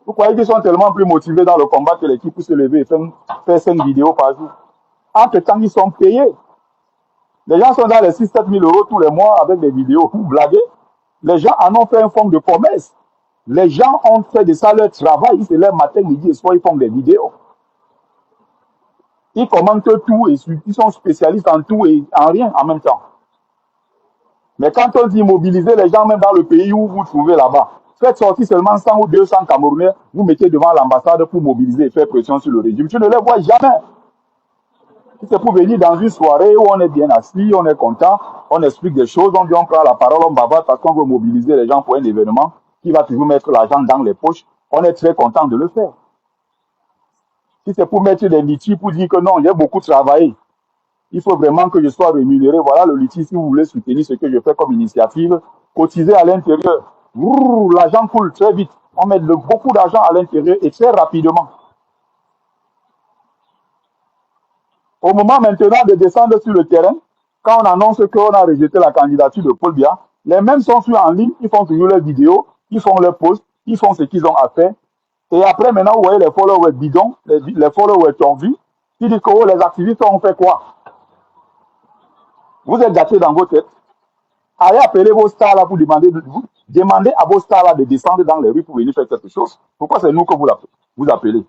Vous croyez qu'ils sont tellement plus motivés dans le combat que l'équipe peut se lever et faire 5 vidéos par jour. Entre-temps, ils sont payés. Les gens sont dans les 6-7 000 euros tous les mois avec des vidéos. Vous blaguez? Les gens en ont fait un fonds de promesse. Les gens ont fait de ça leur travail. Ils se lèvent matin, midi et soir, ils font des vidéos. Ils commentent tout et ils sont spécialistes en tout et en rien en même temps. Mais quand on dit mobiliser les gens, même dans le pays où vous vous trouvez là-bas, faites sortir seulement 100 ou 200 Camerounais, vous mettez devant l'ambassade pour mobiliser et faire pression sur le régime. Tu ne les vois jamais. C'est pour venir dans une soirée où on est bien assis, on est content, on explique des choses, on prend la parole, on bavarde parce qu'on veut mobiliser les gens pour un événement qui va toujours mettre l'argent dans les poches. On est très content de le faire. Si c'est pour mettre des litiges pour dire que non, j'ai beaucoup travaillé, il faut vraiment que je sois rémunéré. Voilà le litige si vous voulez soutenir ce que je fais comme initiative. Cotiser à l'intérieur. L'argent coule très vite. On met beaucoup d'argent à l'intérieur et très rapidement. Au moment maintenant de descendre sur le terrain, quand on annonce qu'on a rejeté la candidature de Paul Biya, les mêmes sont sur en ligne, ils font toujours leurs vidéos, ils font leurs posts, ils font ce qu'ils ont à faire. Et après, maintenant, vous voyez les followers bidons, les followers tordus, qui disent que oh, les activistes ont fait quoi? Vous êtes gâtés dans vos têtes. Allez appeler vos stars là pour demander à vos stars là de descendre dans les rues pour venir faire quelque chose. Pourquoi c'est nous que vous appelez?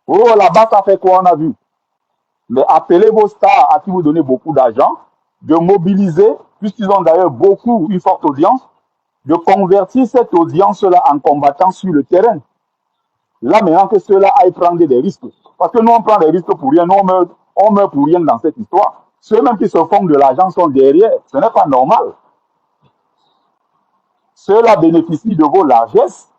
Oh, là-bas, ça fait quoi, on a vu? Mais appelez vos stars à qui vous donnez beaucoup d'argent, de mobiliser, puisqu'ils ont d'ailleurs beaucoup, une forte audience, de convertir cette audience-là en combattants sur le terrain. Là, maintenant que ceux-là aillent prendre des risques. Parce que nous, on prend des risques pour rien. Nous, on meurt pour rien dans cette histoire. Ceux-mêmes qui se font de l'argent sont derrière. Ce n'est pas normal. Ceux-là bénéficient de vos largesses.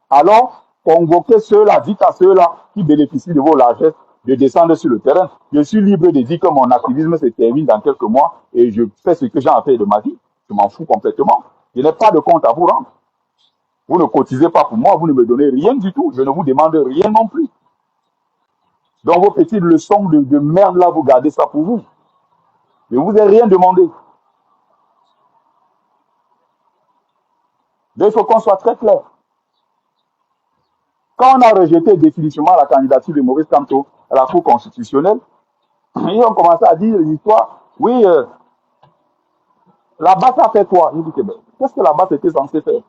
Alors, convoquez ceux-là, dites à ceux-là qui bénéficient de vos largesses de descendre sur le terrain. Je suis libre de dire que mon activisme se termine dans quelques mois et je fais ce que j'ai à faire de ma vie. Je m'en fous complètement. Je n'ai pas de compte à vous rendre. Vous ne cotisez pas pour moi, vous ne me donnez rien du tout. Je ne vous demande rien non plus. Donc vos petites leçons de merde là, vous gardez ça pour vous. Je ne vous ai rien demandé. Donc il faut qu'on soit très clair. Quand on a rejeté définitivement la candidature de Maurice Kamto à la Cour constitutionnelle, ils ont commencé à dire l'histoire, oui, la BAS a fait quoi? Je dis que qu'est-ce que la BAS était censée faire?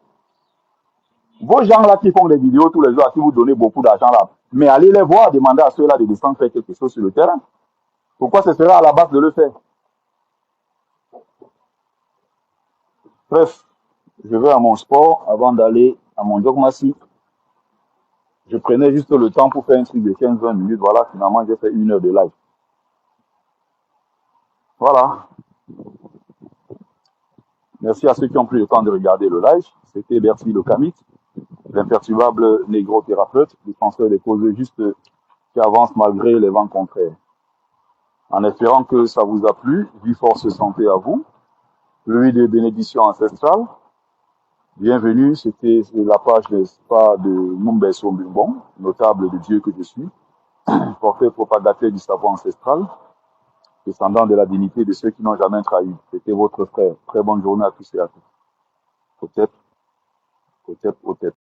Vos gens là qui font des vidéos tous les jours, à qui vous donnez beaucoup d'argent là, mais allez les voir, demandez à ceux-là de descendre faire quelque chose sur le terrain. Pourquoi ce sera à la BAS de le faire? Bref, je vais à mon sport avant d'aller à mon jogmassi. Je prenais juste le temps pour faire un truc de 15-20 minutes. Voilà, finalement, j'ai fait 1 heure de live. Voilà. Merci à ceux qui ont pris le temps de regarder le live. C'était Bertie le Kamit, l'imperturbable négro-thérapeute, défenseur des causes justes qui avance malgré les vents contraires. En espérant que ça vous a plu, vie, force, santé à vous. Pluie de bénédictions ancestrales. Bienvenue, c'était la page de spa de Mumbe Sombimbon, notable de Dieu que je suis, porteur propagateur du savoir ancestral, descendant de la dignité de ceux qui n'ont jamais trahi. C'était votre frère. Très bonne journée à tous et à toutes. Peut-être.